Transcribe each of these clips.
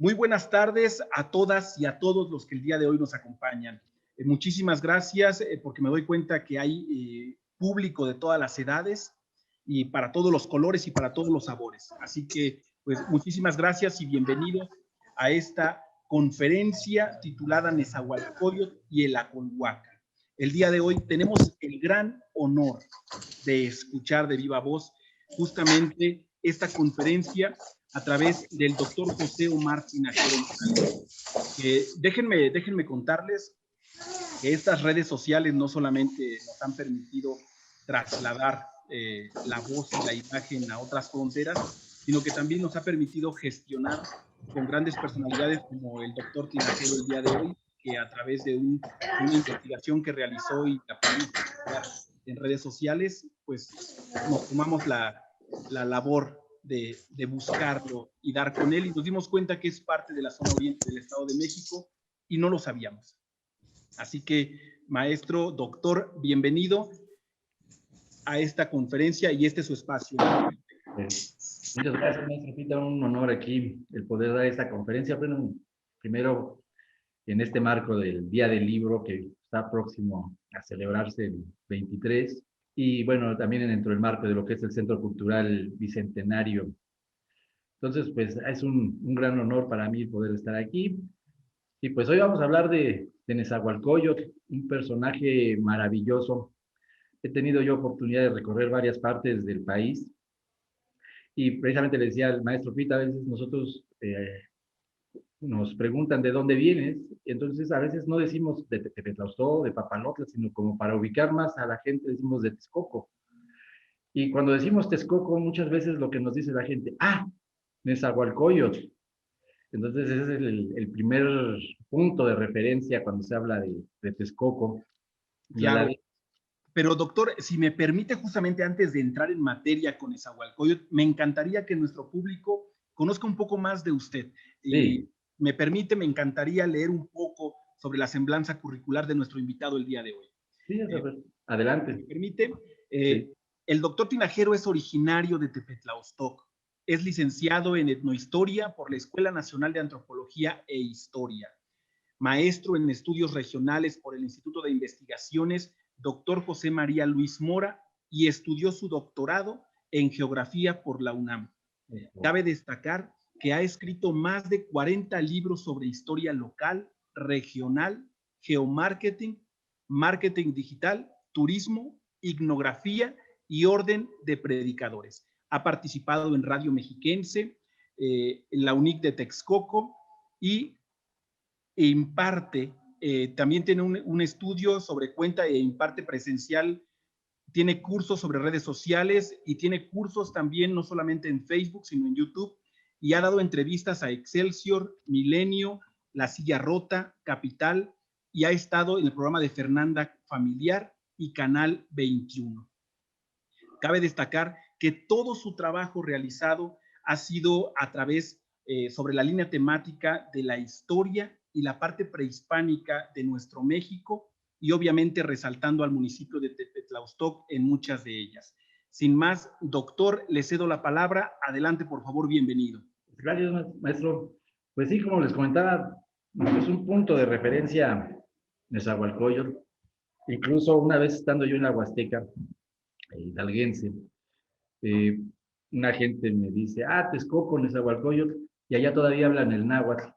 Muy buenas tardes a todas y a todos los que el día de hoy nos acompañan. Muchísimas gracias porque me doy cuenta que hay público de todas las edades y para todos los colores y para todos los sabores. Así que, pues, muchísimas gracias y bienvenidos a esta conferencia titulada Nezahualcóyotl y el Acolhuaca. El día de hoy tenemos el gran honor de escuchar de viva voz justamente esta conferencia a través del doctor José Omar Tinajero. Déjenme contarles que estas redes sociales no solamente nos han permitido trasladar la voz y la imagen a otras fronteras, sino que también nos ha permitido gestionar con grandes personalidades como el doctor Tinajero el día de hoy, que a través de una investigación que realizó y la pudimos publicar en redes sociales, pues nos tomamos la labor de buscarlo y dar con él, y nos dimos cuenta que es parte de la zona oriente del Estado de México y no lo sabíamos. Así que, maestro, doctor, bienvenido a esta conferencia y este es su espacio. Muchas gracias, maestro Pita, un honor aquí el poder dar esta conferencia. Bueno, primero, en este marco del Día del Libro que está próximo a celebrarse el 23, y bueno, también dentro del marco de lo que es el Centro Cultural Bicentenario. Entonces, pues es un gran honor para mí poder estar aquí. Y pues hoy vamos a hablar de Nezahualcóyotl, un personaje maravilloso. He tenido yo oportunidad de recorrer varias partes del país y precisamente le decía al maestro Pita, a veces nosotros nos preguntan de dónde vienes, entonces a veces no decimos de Tepetlaustó, de Papalotla, sino como para ubicar más a la gente decimos de Texcoco. Y cuando decimos Texcoco, muchas veces lo que nos dice la gente, Nezahualcóyotl. Entonces ese es el primer punto de referencia cuando se habla de Texcoco. Claro. Pero doctor, si me permite, justamente antes de entrar en materia con Nezahualcóyotl, me encantaría que nuestro público conozca un poco más de usted. Sí. Me permite, me encantaría leer un poco sobre la semblanza curricular de nuestro invitado el día de hoy. Sí, adelante. ¿Me permite? Sí. El doctor Tinajero es originario de Tepetlaostoc. Es licenciado en etnohistoria por la Escuela Nacional de Antropología e Historia. Maestro en estudios regionales por el Instituto de Investigaciones Dr. José María Luis Mora y estudió su doctorado en geografía por la UNAM. Cabe destacar que ha escrito más de 40 libros sobre historia local, regional, geomarketing, marketing digital, turismo, etnografía y orden de predicadores. Ha participado en Radio Mexiquense, en la UNIC de Texcoco y imparte, también tiene un estudio sobre cuenta e imparte presencial, tiene cursos sobre redes sociales y tiene cursos también no solamente en Facebook, sino en YouTube, y ha dado entrevistas a Excelsior, Milenio, La Silla Rota, Capital, y ha estado en el programa de Fernanda Familiar y Canal 21. Cabe destacar que todo su trabajo realizado ha sido a través sobre la línea temática de la historia y la parte prehispánica de nuestro México y obviamente resaltando al municipio de Tepetlaostoc en muchas de ellas. Sin más, doctor, le cedo la palabra. Adelante, por favor, bienvenido. Gracias, maestro. Pues sí, como les comentaba, es un punto de referencia Nezahualcóyotl. Incluso una vez estando yo en la Huasteca hidalguense, una gente me dice, Texcoco, Nezahualcóyotl, y allá todavía hablan el náhuatl,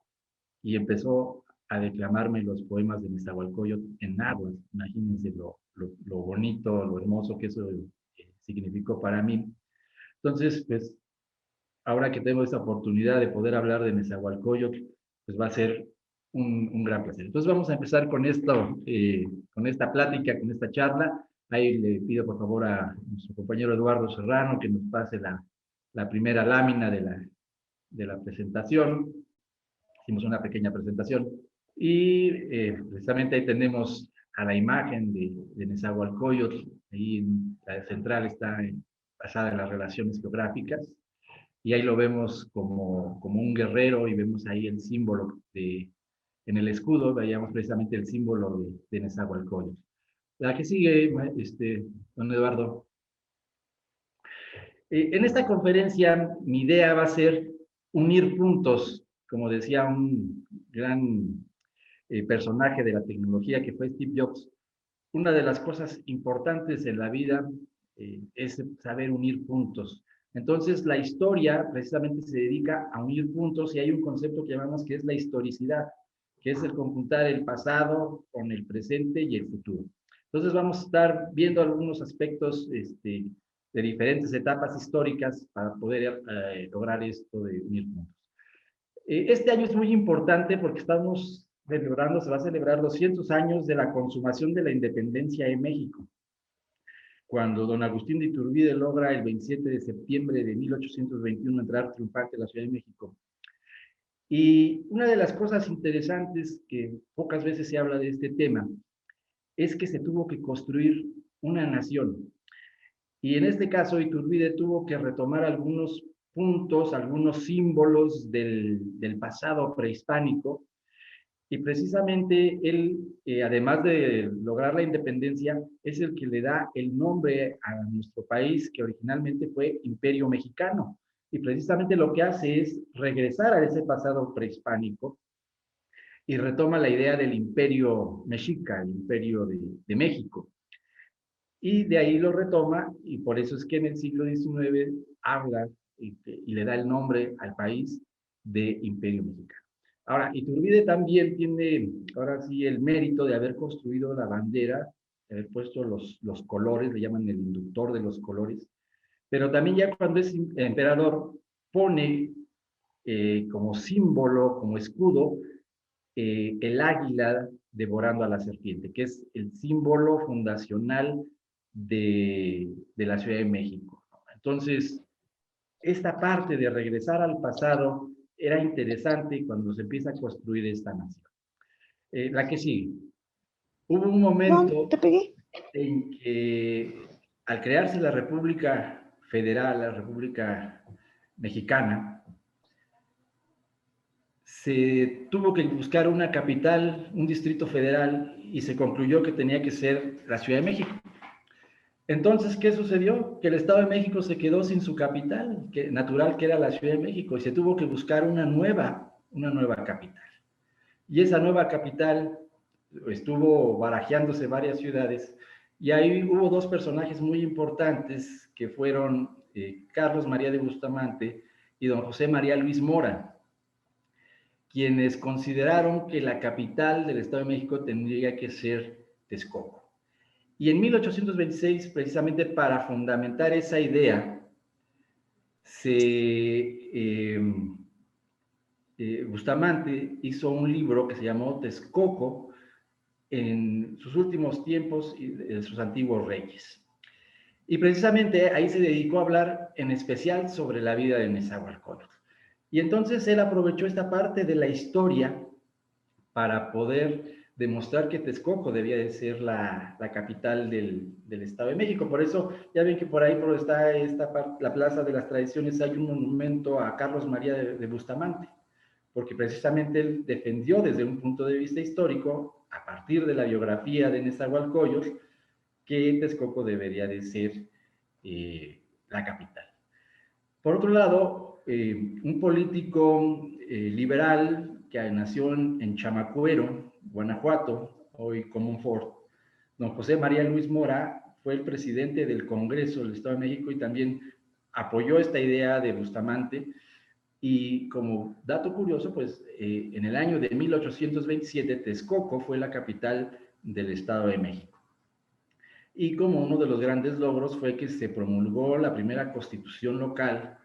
y empezó a declamarme los poemas de Nezahualcóyotl en náhuatl. Imagínense lo bonito, lo hermoso que eso significó para mí. Entonces, pues, ahora que tengo esta oportunidad de poder hablar de Nezahualcóyotl, pues va a ser un gran placer. Entonces vamos a empezar con esto, con esta plática, con esta charla. Ahí le pido por favor a nuestro compañero Eduardo Serrano que nos pase la primera lámina de la presentación. Hicimos una pequeña presentación y precisamente ahí tenemos a la imagen de Nezahualcóyotl. Ahí en la central está basada en las relaciones geográficas. Y ahí lo vemos como un guerrero y vemos ahí el símbolo en el escudo, veíamos precisamente el símbolo de Nezahualcóyotl. La que sigue, don Eduardo. En esta conferencia mi idea va a ser unir puntos como decía un gran personaje de la tecnología que fue Steve Jobs, una de las cosas importantes en la vida es saber unir puntos. Entonces, la historia precisamente se dedica a unir puntos y hay un concepto que llamamos que es la historicidad, que es el conjuntar el pasado con el presente y el futuro. Entonces, vamos a estar viendo algunos aspectos de diferentes etapas históricas para poder lograr esto de unir puntos. Este año es muy importante porque estamos celebrando, se va a celebrar 200 años de la consumación de la independencia en México, cuando don Agustín de Iturbide logra el 27 de septiembre de 1821 entrar triunfante a la Ciudad de México. Y una de las cosas interesantes que pocas veces se habla de este tema es que se tuvo que construir una nación. Y en este caso Iturbide tuvo que retomar algunos puntos, algunos símbolos del pasado prehispánico. Y precisamente él, además de lograr la independencia, es el que le da el nombre a nuestro país, que originalmente fue Imperio Mexicano. Y precisamente lo que hace es regresar a ese pasado prehispánico y retoma la idea del Imperio Mexica, el Imperio de México. Y de ahí lo retoma, y por eso es que en el siglo XIX habla y le da el nombre al país de Imperio Mexicano. Ahora, Iturbide también tiene, ahora sí, el mérito de haber construido la bandera, de haber puesto los colores, le llaman el inductor de los colores, pero también ya cuando es emperador pone como símbolo, como escudo, el águila devorando a la serpiente, que es el símbolo fundacional de la Ciudad de México. Entonces, esta parte de regresar al pasado era interesante cuando se empieza a construir esta nación. La que sigue. Hubo un momento en que al crearse la República Federal, la República Mexicana, se tuvo que buscar una capital, un distrito federal, y se concluyó que tenía que ser la Ciudad de México. Entonces, ¿qué sucedió? Que el Estado de México se quedó sin su capital, natural, que era la Ciudad de México, y se tuvo que buscar una nueva capital. Y esa nueva capital estuvo barajeándose varias ciudades, y ahí hubo dos personajes muy importantes que fueron Carlos María de Bustamante y don José María Luis Mora, quienes consideraron que la capital del Estado de México tendría que ser Texcoco. Y en 1826, precisamente para fundamentar esa idea, Bustamante hizo un libro que se llamó Texcoco en sus últimos tiempos y de sus antiguos reyes. Y precisamente ahí se dedicó a hablar en especial sobre la vida de Nezahualcóyotl. Y entonces él aprovechó esta parte de la historia para poder demostrar que Texcoco debía de ser la capital del Estado de México. Por eso, ya ven que por ahí está la Plaza de las Tradiciones, hay un monumento a Carlos María de Bustamante, porque precisamente él defendió desde un punto de vista histórico, a partir de la biografía de Nezahualcóyotl, que Texcoco debería de ser la capital. Por otro lado, un político liberal que nació en Chamacuero, Guanajuato, hoy Comonfort, don José María Luis Mora, fue el presidente del Congreso del Estado de México y también apoyó esta idea de Bustamante. Y como dato curioso, pues en el año de 1827, Texcoco fue la capital del Estado de México. Y como uno de los grandes logros fue que se promulgó la primera constitución local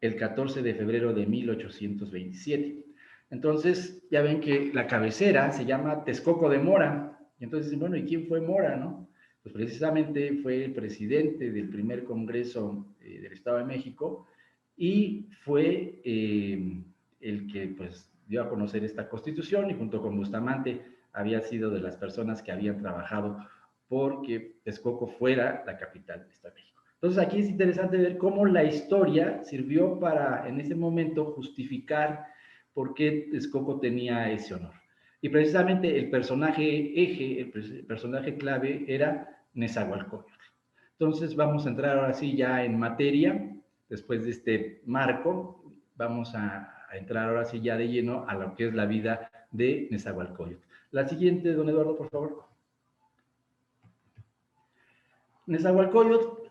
el 14 de febrero de 1827. Entonces, ya ven que la cabecera se llama Texcoco de Mora. Y entonces, bueno, ¿y quién fue Mora, no? Pues precisamente fue el presidente del primer Congreso del Estado de México y fue el que, pues, dio a conocer esta constitución y junto con Bustamante había sido de las personas que habían trabajado porque Texcoco fuera la capital del Estado de México. Entonces aquí es interesante ver cómo la historia sirvió para, en ese momento, justificar por qué Texcoco tenía ese honor. Y precisamente el personaje eje, el personaje clave era Nezahualcóyotl. Entonces vamos a entrar ahora sí ya en materia, después de este marco, vamos a a entrar ahora sí ya de lleno a lo que es la vida de Nezahualcóyotl. La siguiente, don Eduardo, por favor. Nezahualcóyotl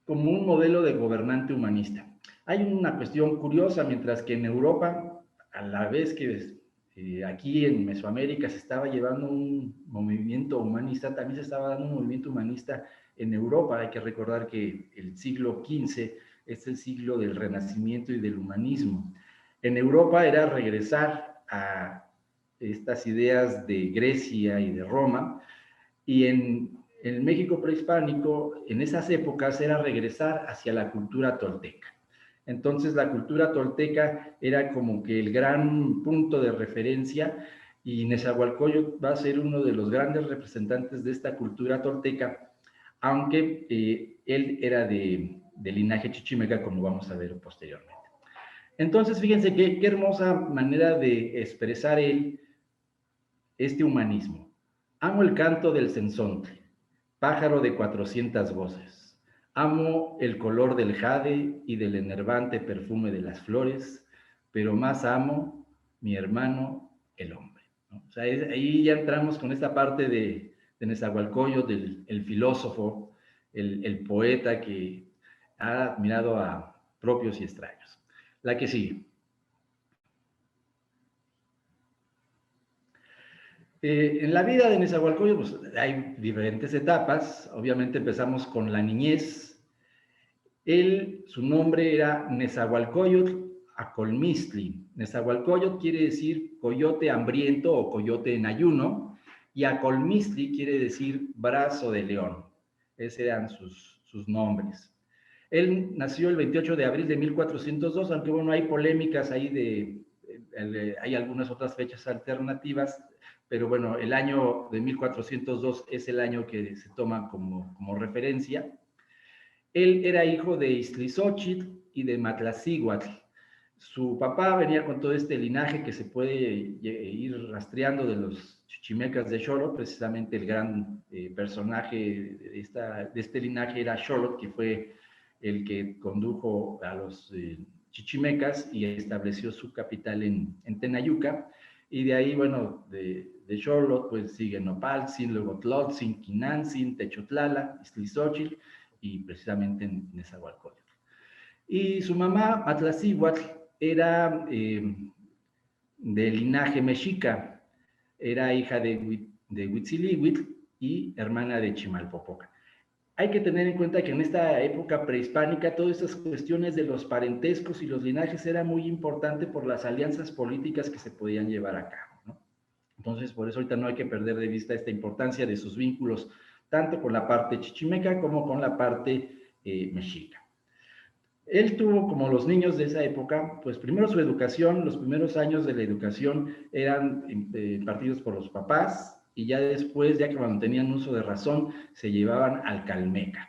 como un modelo de gobernante humanista. Hay una cuestión curiosa, mientras que en Europa, a la vez que aquí en Mesoamérica se estaba llevando un movimiento humanista, también se estaba dando un movimiento humanista en Europa. Hay que recordar que el siglo XV es el siglo del Renacimiento y del humanismo. En Europa era regresar a estas ideas de Grecia y de Roma, y en el México prehispánico, en esas épocas, era regresar hacia la cultura tolteca. Entonces, la cultura tolteca era como que el gran punto de referencia, y Nezahualcóyotl va a ser uno de los grandes representantes de esta cultura tolteca, aunque él era de linaje chichimeca, como vamos a ver posteriormente. Entonces, fíjense qué hermosa manera de expresar él este humanismo. Amo el canto del cenzontle, pájaro de 400 voces. Amo el color del jade y del enervante perfume de las flores, pero más amo mi hermano, el hombre, ¿no? O sea, ahí ya entramos con esta parte de Nezahualcóyotl, el filósofo, el poeta que ha admirado a propios y extraños. La que sigue. En la vida de Nezahualcóyotl pues, hay diferentes etapas. Obviamente empezamos con la niñez. Su nombre era Nezahualcóyotl Acolmistli. Nezahualcóyotl quiere decir coyote hambriento o coyote en ayuno, y Acolmistli quiere decir brazo de león. Esos eran sus nombres. Él nació el 28 de abril de 1402, aunque bueno, hay polémicas ahí hay algunas otras fechas alternativas, pero bueno, el año de 1402 es el año que se toma como referencia. Él era hijo de Iztlizóchitl y de Matlacíhuatl. Su papá venía con todo este linaje que se puede ir rastreando de los chichimecas de Xolotl. Precisamente el gran personaje de este linaje era Xolotl, que fue el que condujo a los chichimecas y estableció su capital en Tenayuca. Y de ahí, bueno, de Xolotl, pues sigue Nopaltzin, luego Tlotzin, Quinantzin, Techotlala, Iztlizóchitl y precisamente en Nezahualcóyotl. Y su mamá, Matlacíhuatl, era de linaje mexica, era hija de Huitzilihuitl y hermana de Chimalpopoca. Hay que tener en cuenta que en esta época prehispánica todas estas cuestiones de los parentescos y los linajes era muy importante por las alianzas políticas que se podían llevar a cabo, ¿no? Entonces, por eso ahorita no hay que perder de vista esta importancia de sus vínculos, tanto con la parte chichimeca como con la parte mexica. Él tuvo, como los niños de esa época, pues primero su educación, los primeros años de la educación eran impartidos por los papás, y ya después, ya que cuando tenían uso de razón, se llevaban al Calmecac,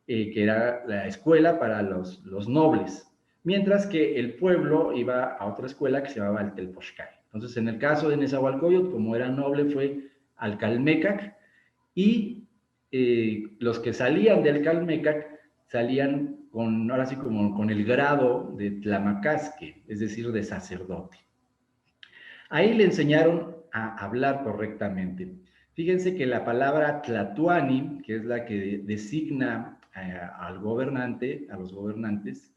que era la escuela para los nobles, mientras que el pueblo iba a otra escuela que se llamaba el Telpochcay. Entonces, en el caso de Nezahualcóyotl, como era noble, fue al Calmecac, y los que salían del Calmecac salían ahora sí como con el grado de tlamacasque, es decir, de sacerdote. Ahí le enseñaron a hablar correctamente. Fíjense que la palabra tlatuani, que es la que designa al gobernante, a los gobernantes,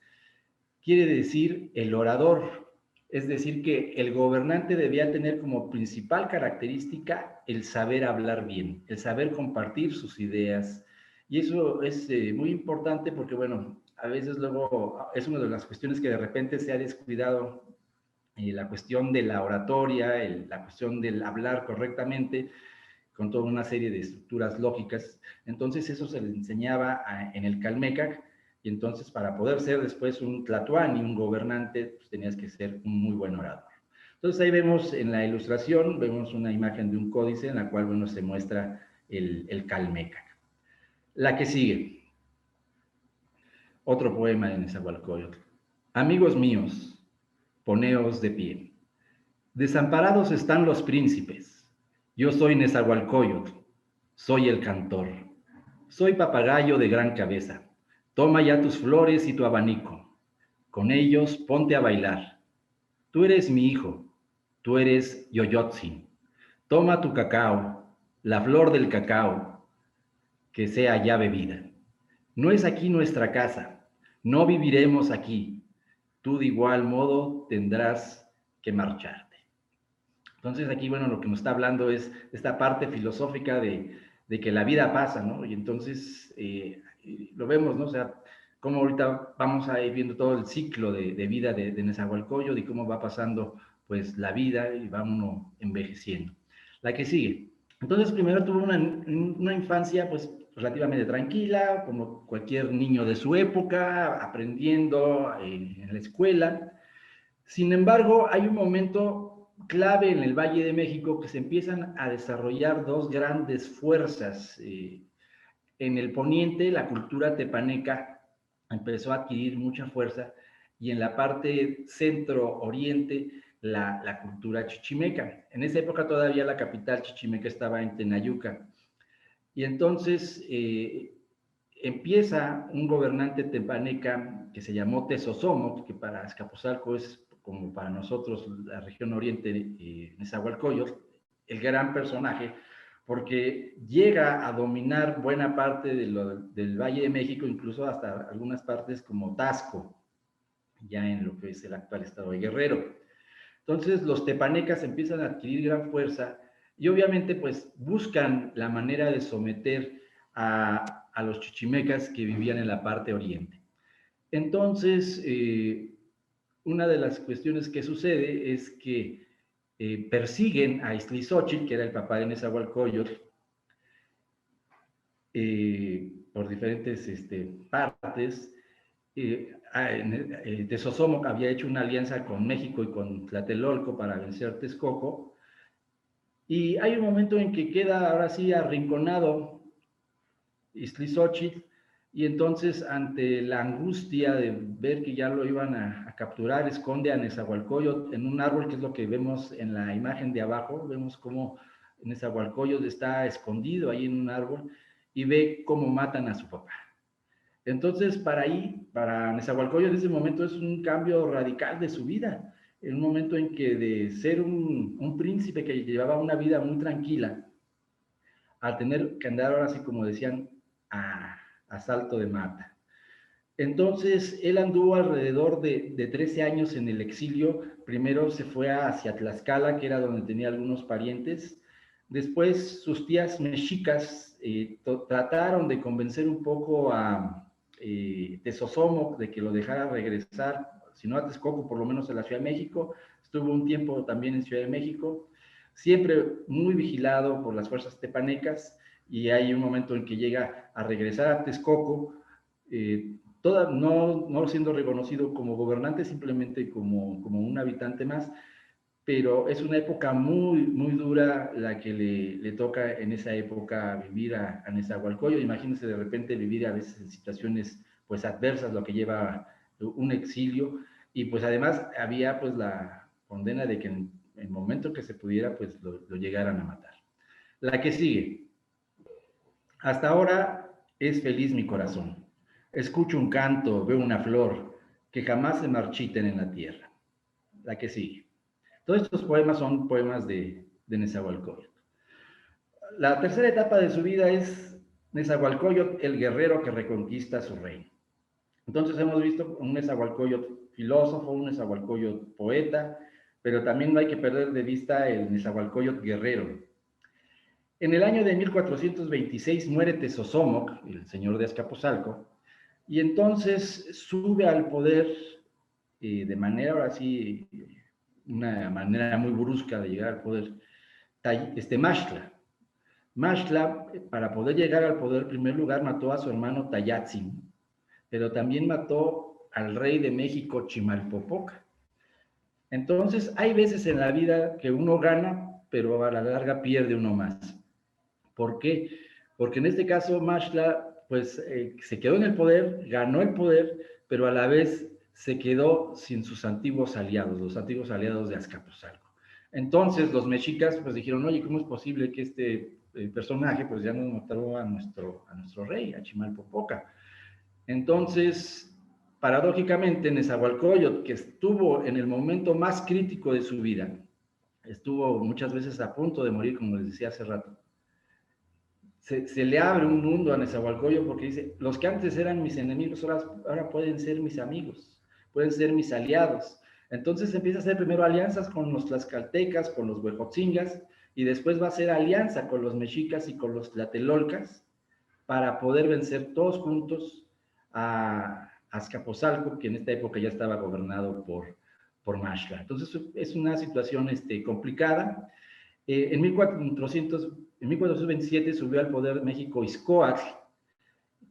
quiere decir el orador. Es decir, que el gobernante debía tener como principal característica el saber hablar bien, el saber compartir sus ideas. Y eso es muy importante porque, bueno, a veces luego es una de las cuestiones que de repente se ha descuidado, la cuestión de la oratoria, la cuestión del hablar correctamente, con toda una serie de estructuras lógicas. Entonces eso se le enseñaba en el Calmecac, y entonces para poder ser después un tlatoani, un gobernante, pues tenías que ser un muy buen orador. Entonces ahí vemos en la ilustración, vemos una imagen de un códice en la cual, bueno, se muestra el Calmecac. La que sigue. Otro poema de Nezahualcóyotl. Amigos míos, poneos de pie. Desamparados están los príncipes. Yo soy Nezahualcóyotl, soy el cantor. Soy papagayo de gran cabeza. Toma ya tus flores y tu abanico. Con ellos ponte a bailar. Tú eres mi hijo, tú eres Yoyotzin. Toma tu cacao, la flor del cacao, que sea ya bebida. No es aquí nuestra casa, no viviremos aquí. Tú de igual modo tendrás que marcharte. Entonces aquí, bueno, lo que nos está hablando es esta parte filosófica de que la vida pasa, ¿no? Y entonces lo vemos, ¿no? O sea, cómo ahorita vamos a ir viendo todo el ciclo de vida de Nezahualcóyotl y cómo va pasando, pues, la vida y va uno envejeciendo. La que sigue. Entonces, primero tuvo una infancia, pues, relativamente tranquila, como cualquier niño de su época, aprendiendo en la escuela. Sin embargo, hay un momento clave en el Valle de México que se empiezan a desarrollar dos grandes fuerzas. En el poniente, la cultura tepaneca empezó a adquirir mucha fuerza y en la parte centro-oriente, la cultura chichimeca. En esa época todavía la capital chichimeca estaba en Tenayuca. Y entonces empieza un gobernante tepaneca que se llamó Tezosomoc, que para Azcapotzalco es como para nosotros la región oriente, Nezahualcóyotl, el gran personaje, porque llega a dominar buena parte del Valle de México, incluso hasta algunas partes como Tasco, ya en lo que es el actual estado de Guerrero. Entonces los tepanecas empiezan a adquirir gran fuerza y obviamente pues buscan la manera de someter a los chichimecas que vivían en la parte oriente. Entonces, una de las cuestiones que sucede es que persiguen a Iztlizóchitl, que era el papá de Nezahualcóyotl, por diferentes partes. Tezosomoc había hecho una alianza con México y con Tlatelolco para vencer a Texcoco, y hay un momento en que queda ahora sí arrinconado Iztlizóchitl, y entonces ante la angustia de ver que ya lo iban a capturar, esconde a Nezahualcóyotl en un árbol, que es lo que vemos en la imagen de abajo. Vemos cómo Nezahualcóyotl está escondido ahí en un árbol y ve cómo matan a su papá. Entonces, para Nezahualcóyotl en ese momento es un cambio radical de su vida, en un momento en que de ser un príncipe que llevaba una vida muy tranquila, a tener que andar ahora sí, como decían, a salto de mata. Entonces, él anduvo alrededor de 13 años en el exilio. Primero se fue hacia Tlaxcala, que era donde tenía algunos parientes. Después, sus tías mexicas trataron de convencer un poco a Tezosomoc de que lo dejara regresar, si no a Texcoco, por lo menos a la Ciudad de México. Estuvo un tiempo también en Ciudad de México, siempre muy vigilado por las fuerzas tepanecas, y hay un momento en que llega a regresar a Texcoco, no siendo reconocido como gobernante, simplemente como un habitante más, pero es una época muy, muy dura la que le toca en esa época vivir a Nezahualcóyotl. Imagínense de repente vivir a veces en situaciones pues adversas, lo que lleva un exilio, y pues además había pues la condena de que en el momento que se pudiera pues lo llegaran a matar. La que sigue. Hasta ahora es feliz mi corazón. Escucho un canto, veo una flor, que jamás se marchiten en la tierra. La que sigue. Todos estos poemas son poemas de Nezahualcóyotl. La tercera etapa de su vida es Nezahualcóyotl, el guerrero que reconquista su reino. Entonces hemos visto un Nezahualcóyotl filósofo, un Nezahualcóyotl poeta, pero también no hay que perder de vista el Nezahualcóyotl guerrero. En el año de 1426 muere Tezosomoc, el señor de Azcapotzalco, y entonces sube al poder de manera, ahora sí, una manera muy brusca de llegar al poder, Maxtla. Maxtla, para poder llegar al poder, en primer lugar mató a su hermano Tayatzin, pero también mató al rey de México, Chimalpopoca. Entonces, hay veces en la vida que uno gana, pero a la larga pierde uno más. ¿Por qué? Porque en este caso Maxtla pues se quedó en el poder, ganó el poder, pero a la vez se quedó sin sus antiguos aliados, los antiguos aliados de Azcapotzalco. Entonces los mexicas pues dijeron, oye, ¿cómo es posible que este personaje pues ya nos mató a nuestro rey, a Chimalpopoca? Entonces paradójicamente, Nezahualcóyotl, que estuvo en el momento más crítico de su vida, estuvo muchas veces a punto de morir, como les decía hace rato, se le abre un mundo a Nezahualcóyotl porque dice, los que antes eran mis enemigos ahora pueden ser mis amigos, pueden ser mis aliados. Entonces empieza a hacer primero alianzas con los tlaxcaltecas, con los huejotzingas, y después va a hacer alianza con los mexicas y con los tlatelolcas para poder vencer todos juntos a Azcapotzalco, que en esta época ya estaba gobernado por Maxtla. Entonces es una situación complicada. En 1427 subió al poder México Izcóatl,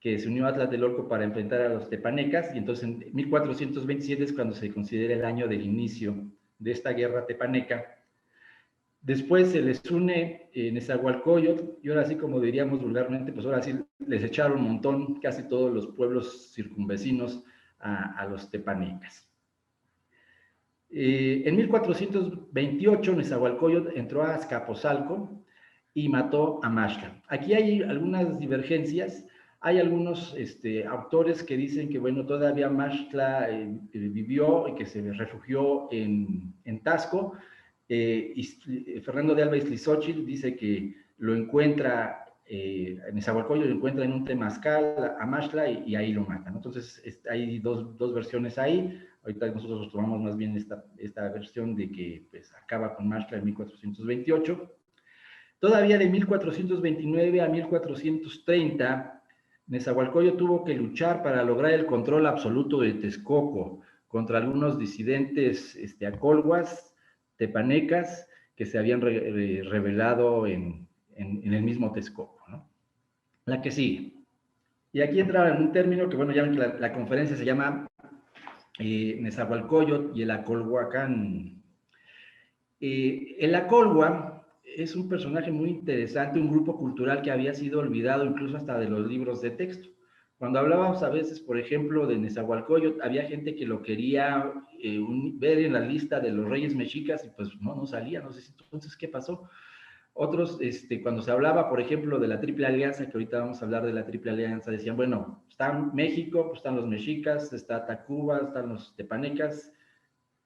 que se unió a Tlatelolco para enfrentar a los tepanecas, y entonces en 1427 es cuando se considera el año del inicio de esta guerra tepaneca. Después se les une Nezahualcóyotl, y ahora sí, como diríamos vulgarmente, pues ahora sí les echaron un montón, casi todos los pueblos circunvecinos a los tepanecas. En 1428 Nezahualcóyotl entró a Azcapotzalco y mató a Maxtla. Aquí hay algunas divergencias. Hay algunos autores que dicen que, bueno, todavía Maxtla vivió y que se refugió en Taxco. Fernando de Alba Izlizóchitl dice que lo encuentra, Nezahualcóyotl lo encuentra en un temazcal a Maxtla y ahí lo matan, ¿no? Entonces hay dos versiones ahí. Ahorita nosotros tomamos más bien esta versión de que pues, acaba con Maxtla en 1428. Todavía de 1429 a 1430, Nezahualcóyotl tuvo que luchar para lograr el control absoluto de Texcoco contra algunos disidentes acolhuas, tepanecas, que se habían rebelado en el mismo Texcoco, ¿no? La que sigue. Y aquí entra en un término que, bueno, ya ven que la conferencia se llama Nezahualcóyotl y el Acolhuacán. El Acolhua es un personaje muy interesante, un grupo cultural que había sido olvidado incluso hasta de los libros de texto. Cuando hablábamos a veces, por ejemplo, de Nezahualcóyotl, había gente que lo quería ver en la lista de los reyes mexicas y pues no salía, no sé si entonces qué pasó. Otros, cuando se hablaba, por ejemplo, de la Triple Alianza, que ahorita vamos a hablar de la Triple Alianza, decían, bueno, está México, pues están los mexicas, está Tacuba, están los tepanecas,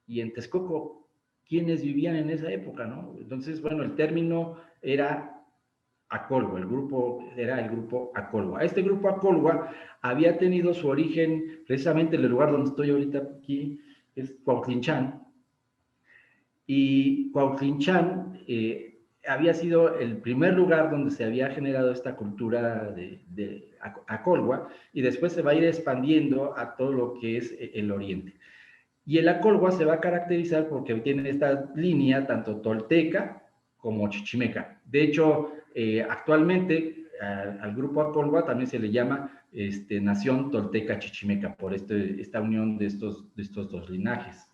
y en Texcoco, ¿quiénes vivían en esa época, no? Entonces, bueno, el término era Acolhua, el grupo era el grupo Acolhua. Este grupo Acolhua había tenido su origen precisamente en el lugar donde estoy ahorita aquí, es Cuautlinchán, y Cuautlinchán había sido el primer lugar donde se había generado esta cultura de Acolhua, y después se va a ir expandiendo a todo lo que es el oriente. Y el Acolhua se va a caracterizar porque tiene esta línea tanto tolteca como chichimeca. De hecho, actualmente al grupo Acolhua también se le llama Nación Tolteca Chichimeca por esta unión de estos dos linajes.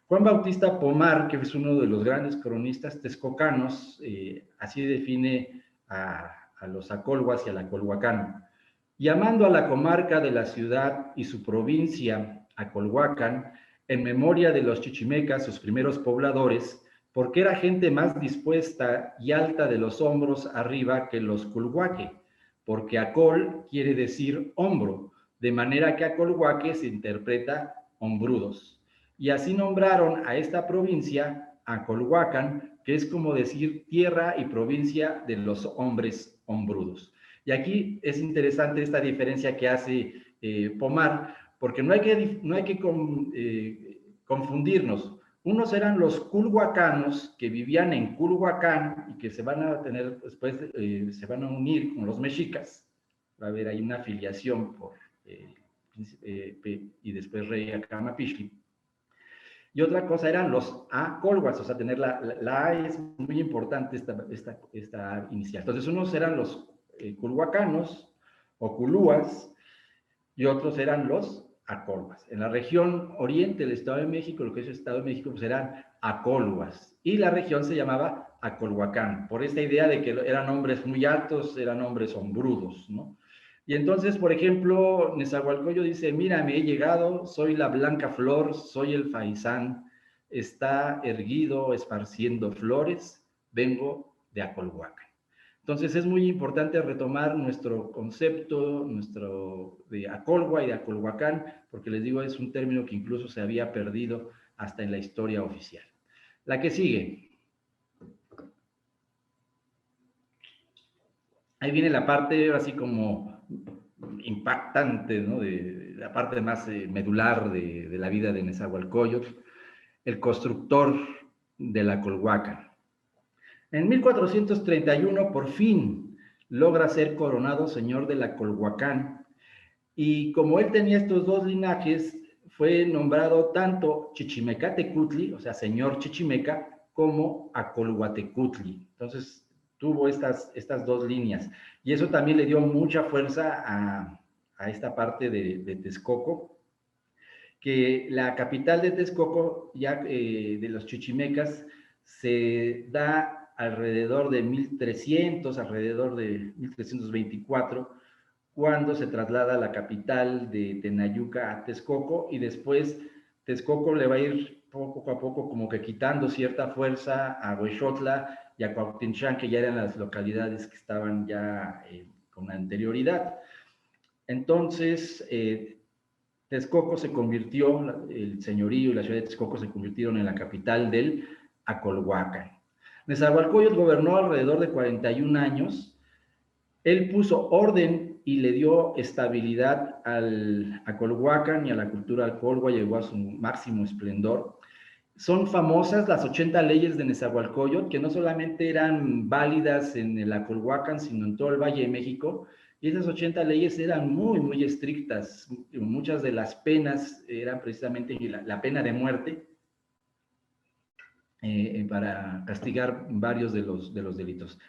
Juan Bautista Pomar, que es uno de los grandes cronistas texcocanos, así define a los Acolhuas y al Acolhuacán. Llamando a la comarca de la ciudad y su provincia Acolhuacan, en memoria de los chichimecas, sus primeros pobladores, porque era gente más dispuesta y alta de los hombros arriba que los culhuaque, porque acol quiere decir hombro, de manera que acolhuaque se interpreta hombrudos. Y así nombraron a esta provincia Acolhuacan, que es como decir tierra y provincia de los hombres hombrudos. Y aquí es interesante esta diferencia que hace Pomar, porque no hay que confundirnos. Unos eran los culhuacanos que vivían en Culhuacán y que se van a tener después, se van a unir con los mexicas. Va a haber ahí una afiliación por y después rey Acamapichtli. Y otra cosa eran los acolhuas, o sea, tener la A es muy importante esta inicial. Entonces, unos eran los culhuacanos o culúas y otros eran los acolhuas. En la región oriente del Estado de México, lo que es el Estado de México, pues eran acolhuas. Y la región se llamaba Acolhuacán, por esta idea de que eran hombres muy altos, eran hombres hombrudos, ¿no? Y entonces, por ejemplo, Nezahualcóyotl dice, mira, me he llegado, soy la blanca flor, soy el faisán, está erguido esparciendo flores, vengo de Acolhuacan. Entonces es muy importante retomar nuestro concepto, de Acolhua y de Acolhuacán, porque les digo, es un término que incluso se había perdido hasta en la historia oficial. La que sigue. Ahí viene la parte así como impactante, ¿no? De la parte más medular de la vida de Nezahualcóyotl, el constructor de la Colhuacan. En 1431, por fin, logra ser coronado señor de la Colhuacán, y como él tenía estos dos linajes, fue nombrado tanto Chichimecatecutli, o sea, señor Chichimeca, como Acolhuatecutli. Entonces, tuvo estas dos líneas, y eso también le dio mucha fuerza a esta parte de Texcoco, que la capital de Texcoco, ya de los chichimecas, se da alrededor de 1300, alrededor de 1324, cuando se traslada la capital de Tenayuca a Texcoco, y después Texcoco le va a ir poco a poco como que quitando cierta fuerza a Huexotla y a Cuauhtinchán, que ya eran las localidades que estaban ya con anterioridad. Entonces, Texcoco se convirtió, el señorío y la ciudad de Texcoco se convirtieron en la capital del Acolhuacan. Nezahualcóyotl gobernó alrededor de 41 años. Él puso orden y le dio estabilidad al Acolhuacan y a la cultura Acolhua, llegó a su máximo esplendor. Son famosas las 80 leyes de Nezahualcóyotl, que no solamente eran válidas en el Acolhuacan, sino en todo el Valle de México. Y esas 80 leyes eran muy, muy estrictas. Muchas de las penas eran precisamente la pena de muerte, para castigar varios de los delitos.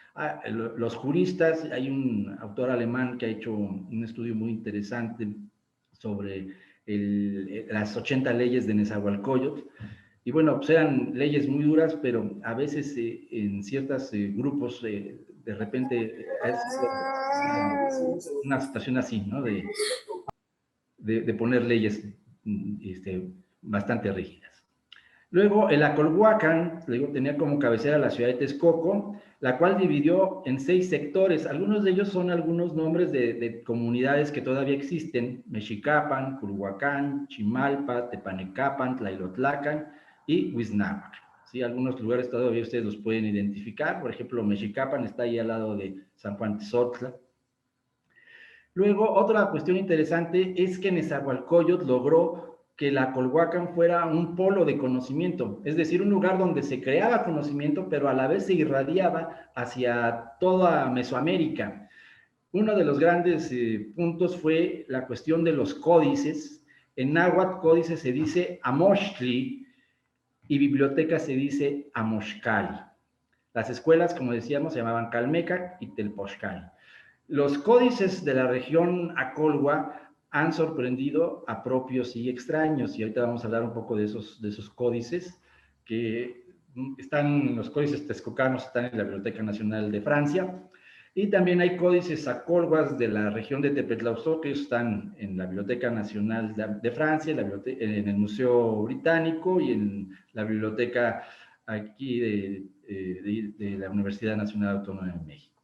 Los juristas, hay un autor alemán que ha hecho un estudio muy interesante sobre las 80 leyes de Nezahualcóyotl. Y bueno, pues eran leyes muy duras, pero a veces en ciertos grupos de repente es una situación así, ¿no? De poner leyes bastante rígidas. Luego, el Acolhuacan, tenía como cabecera la ciudad de Texcoco, la cual dividió en 6 sectores. Algunos de ellos son algunos nombres de comunidades que todavía existen: Mexicapan, Culhuacán, Chimalpa, Tepanecapan, Tlailotlacan y Huiznahuac. ¿Sí? Algunos lugares todavía ustedes los pueden identificar. Por ejemplo, Mexicapan está ahí al lado de San Juan Tezotla. Luego, otra cuestión interesante es que Nezahualcóyotl logró que la Acolhuacan fuera un polo de conocimiento, es decir, un lugar donde se creaba conocimiento, pero a la vez se irradiaba hacia toda Mesoamérica. Uno de los grandes puntos fue la cuestión de los códices. En náhuatl, códice se dice amochtli y biblioteca se dice amoxcali. Las escuelas, como decíamos, se llamaban Calmecac y Telpoxcali. Los códices de la región Acolhua han sorprendido a propios y extraños, y ahorita vamos a hablar un poco de esos códices, que están, los códices texcocanos están en la Biblioteca Nacional de Francia, y también hay códices acolhuas de la región de Tepetlaustoc, que están en la Biblioteca Nacional de Francia, en el Museo Británico y en la biblioteca aquí de la Universidad Nacional Autónoma de México.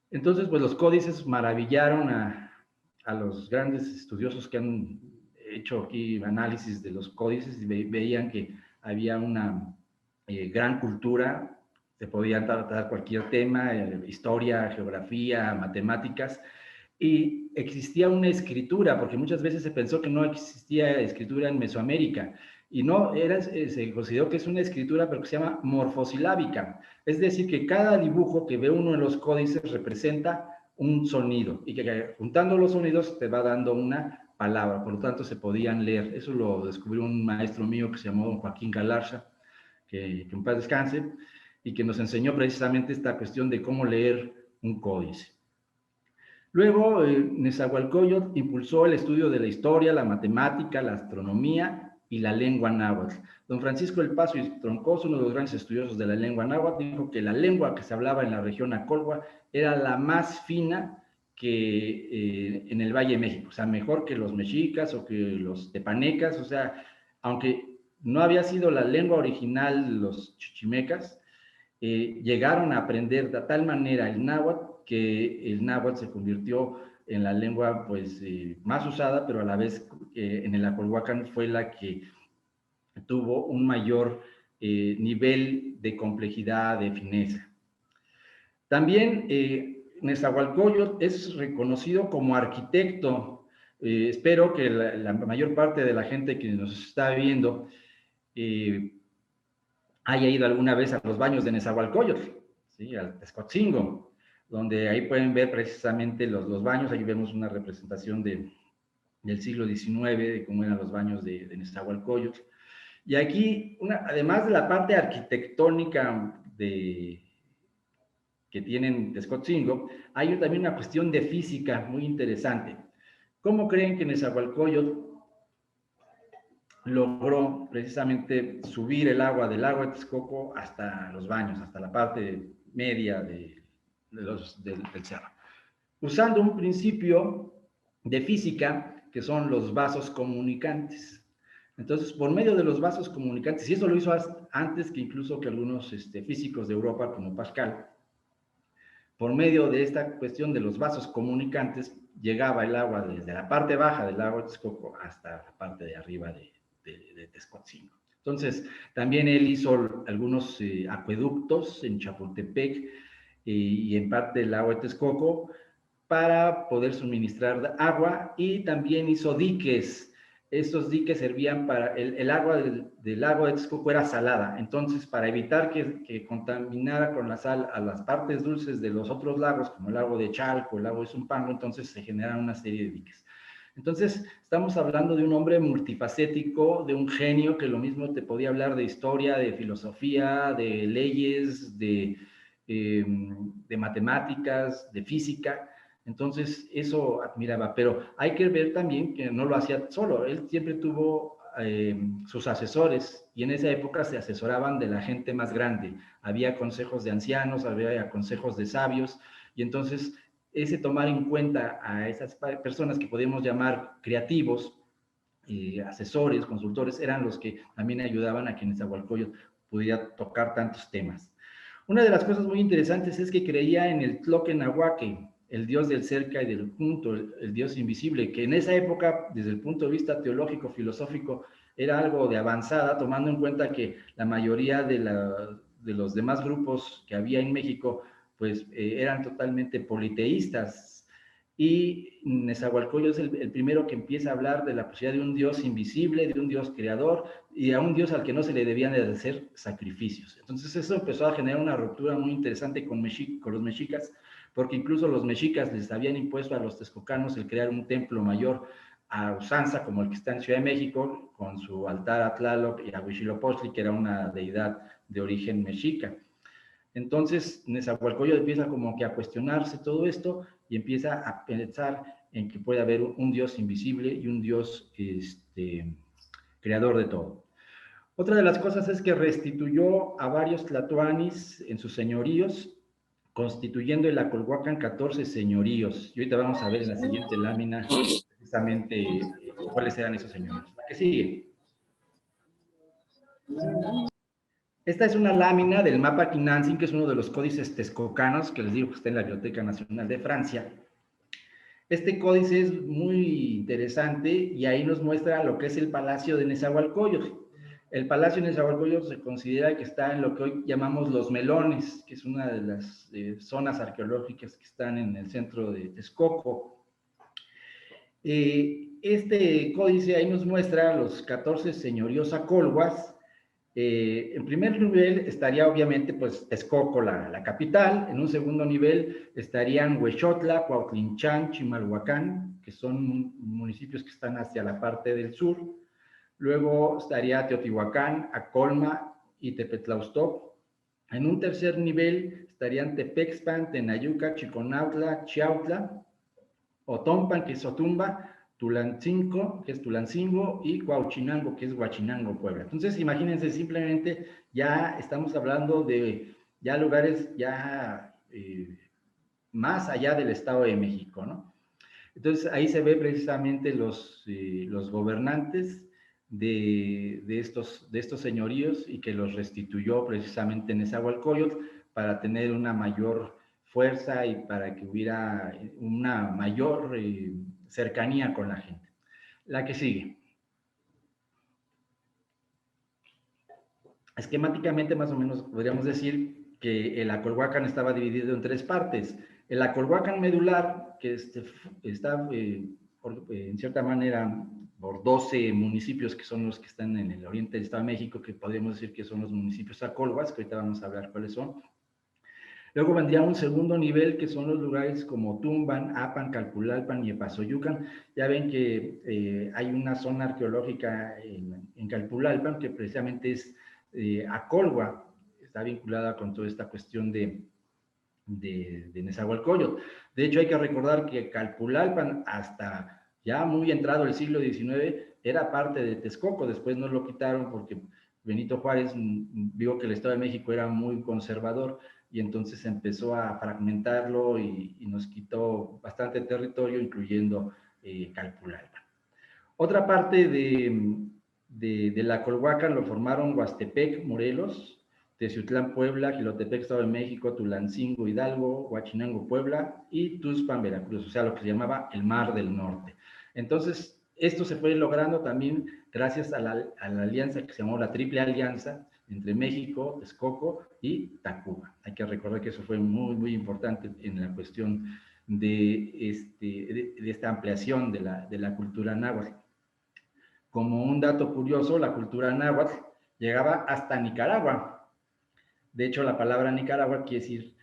Entonces, pues los códices maravillaron a los grandes estudiosos que han hecho aquí análisis de los códices, y veían que había una gran cultura, se podía tratar cualquier tema, historia, geografía, matemáticas, y existía una escritura, porque muchas veces se pensó que no existía escritura en Mesoamérica, y no, se consideró que es una escritura, pero que se llama morfosilábica, es decir, que cada dibujo que ve uno en los códices representa un sonido, y que juntando los sonidos te va dando una palabra, por lo tanto se podían leer. Eso lo descubrió un maestro mío que se llamó Joaquín Galarza, que en paz descanse, y que nos enseñó precisamente esta cuestión de cómo leer un códice. Luego, Nezahualcóyotl impulsó el estudio de la historia, la matemática, la astronomía y la lengua náhuatl. Don Francisco del Paso y Troncoso, uno de los grandes estudiosos de la lengua náhuatl, dijo que la lengua que se hablaba en la región Acolhua era la más fina que en el Valle de México, o sea, mejor que los mexicas o que los tepanecas, o sea, aunque no había sido la lengua original de los chichimecas, llegaron a aprender de tal manera el náhuatl que el náhuatl se convirtió en la lengua pues, más usada, pero a la vez en el Acolhuacan fue la que tuvo un mayor nivel de complejidad, de fineza. También Nezahualcóyotl es reconocido como arquitecto. Espero que la mayor parte de la gente que nos está viendo haya ido alguna vez a los baños de Nezahualcóyotl, ¿sí? Al Texcotzingo, donde ahí pueden ver precisamente los baños. Ahí vemos una representación del siglo XIX, de cómo eran los baños de Nezahualcóyotl. Y aquí, además de la parte arquitectónica que tienen Texcotzingo, hay también una cuestión de física muy interesante. ¿Cómo creen que Nezahualcóyotl logró precisamente subir el agua del lago de Texcoco hasta los baños, hasta la parte media del cerro? Usando un principio de física que son los vasos comunicantes. Entonces, por medio de los vasos comunicantes, y eso lo hizo antes que incluso que algunos físicos de Europa como Pascal, por medio de esta cuestión de los vasos comunicantes, llegaba el agua desde la parte baja del lago de Texcoco hasta la parte de arriba de Texcotzingo. Entonces, también él hizo algunos acueductos en Chapultepec y en parte del lago de Texcoco para poder suministrar agua, y también hizo diques. Estos diques servían para, el agua del lago de Texcoco era salada, entonces para evitar que contaminara con la sal a las partes dulces de los otros lagos, como el lago de Chalco, el lago de Zumpango, entonces se generaron una serie de diques. Entonces, estamos hablando de un hombre multifacético, de un genio que lo mismo te podía hablar de historia, de filosofía, de leyes, de matemáticas, de física. Entonces, eso admiraba, pero hay que ver también que no lo hacía solo. Él siempre tuvo sus asesores, y en esa época se asesoraban de la gente más grande. Había consejos de ancianos, había consejos de sabios, y entonces ese tomar en cuenta a esas personas que podemos llamar creativos, asesores, consultores, eran los que también ayudaban a que Nezahualcóyotl pudiera tocar tantos temas. Una de las cosas muy interesantes es que creía en el Tloquenahuaque, el dios del cerca y del junto, el dios invisible, que en esa época, desde el punto de vista teológico, filosófico, era algo de avanzada, tomando en cuenta que la mayoría de los demás grupos que había en México, pues eran totalmente politeístas. Y Nezahualcóyotl es el primero que empieza a hablar de la posibilidad de un dios invisible, de un dios creador, y a un dios al que no se le debían de hacer sacrificios. Entonces eso empezó a generar una ruptura muy interesante con los mexicas, porque incluso los mexicas les habían impuesto a los texcocanos el crear un templo mayor a usanza, como el que está en Ciudad de México, con su altar a Tlaloc y a Huitzilopochtli, que era una deidad de origen mexica. Entonces, Nezahualcóyotl empieza como que a cuestionarse todo esto y empieza a pensar en que puede haber un Dios invisible y un Dios creador de todo. Otra de las cosas es que restituyó a varios tlatoanis en sus señoríos, constituyendo el Acolhuacan 14 señoríos. Y ahorita vamos a ver en la siguiente lámina precisamente cuáles eran esos señoríos. La que sigue. Esta es una lámina del mapa Quinantzin, que es uno de los códices texcocanos, que les digo que está en la Biblioteca Nacional de Francia. Este códice es muy interesante y ahí nos muestra lo que es el Palacio de Nezahualcóyotl. El Palacio de Nezahualcóyotl se considera que está en lo que hoy llamamos Los Melones, que es una de las zonas arqueológicas que están en el centro de Texcoco. Este códice ahí nos muestra los 14 señoríos acolhuas. En primer nivel estaría obviamente pues Texcoco, la capital. En un segundo nivel estarían Huexotla, Cuautlinchán, Chimalhuacán, que son municipios que están hacia la parte del sur. Luego estaría Teotihuacán, Acolma y Tepetlaustop. En un tercer nivel estarían Tepexpan, Tenayuca, Chiconautla, Chiautla, Otompan, que es Otumba, Tulancingo, que es Tulancingo, y Huachinango, que es Huachinango, Puebla. Entonces, imagínense, simplemente ya estamos hablando de ya lugares ya más allá del Estado de México, ¿no? Entonces, ahí se ve precisamente los gobernantes de estos señoríos y que los restituyó precisamente en Nezahualcóyotl para tener una mayor fuerza y para que hubiera una mayor cercanía con la gente. La que sigue. Esquemáticamente, más o menos, podríamos decir que el Acolhuacan estaba dividido en 3 partes. El Acolhuacan medular, que está, en cierta manera, por 12 municipios que son los que están en el oriente del Estado de México, que podríamos decir que son los municipios acolhuas, que ahorita vamos a hablar cuáles son. Luego vendría un segundo nivel, que son los lugares como Tumban, Apan, Calpulalpan y Epazoyucan. Ya ven que hay una zona arqueológica en Calpulalpan que precisamente es acolhua, está vinculada con toda esta cuestión de Nezahualcóyotl. De hecho, hay que recordar que Calpulalpan, hasta ya muy entrado el siglo XIX, era parte de Texcoco. Después no lo quitaron porque Benito Juárez vio que el Estado de México era muy conservador y entonces empezó a fragmentarlo y nos quitó bastante territorio, incluyendo Calpulalpan. Otra parte de la Acolhuacan lo formaron Huastepec, Morelos, Teciutlán, Puebla, Jilotepec, Estado de México, Tulancingo, Hidalgo, Huachinango, Puebla y Tuxpan, Veracruz, o sea, lo que se llamaba el Mar del Norte. Entonces, esto se fue logrando también gracias a la alianza que se llamó la Triple Alianza entre México, Texcoco y Tacuba. Hay que recordar que eso fue muy, muy importante en la cuestión de esta ampliación de la cultura náhuatl. Como un dato curioso, la cultura náhuatl llegaba hasta Nicaragua. De hecho, la palabra Nicaragua quiere decir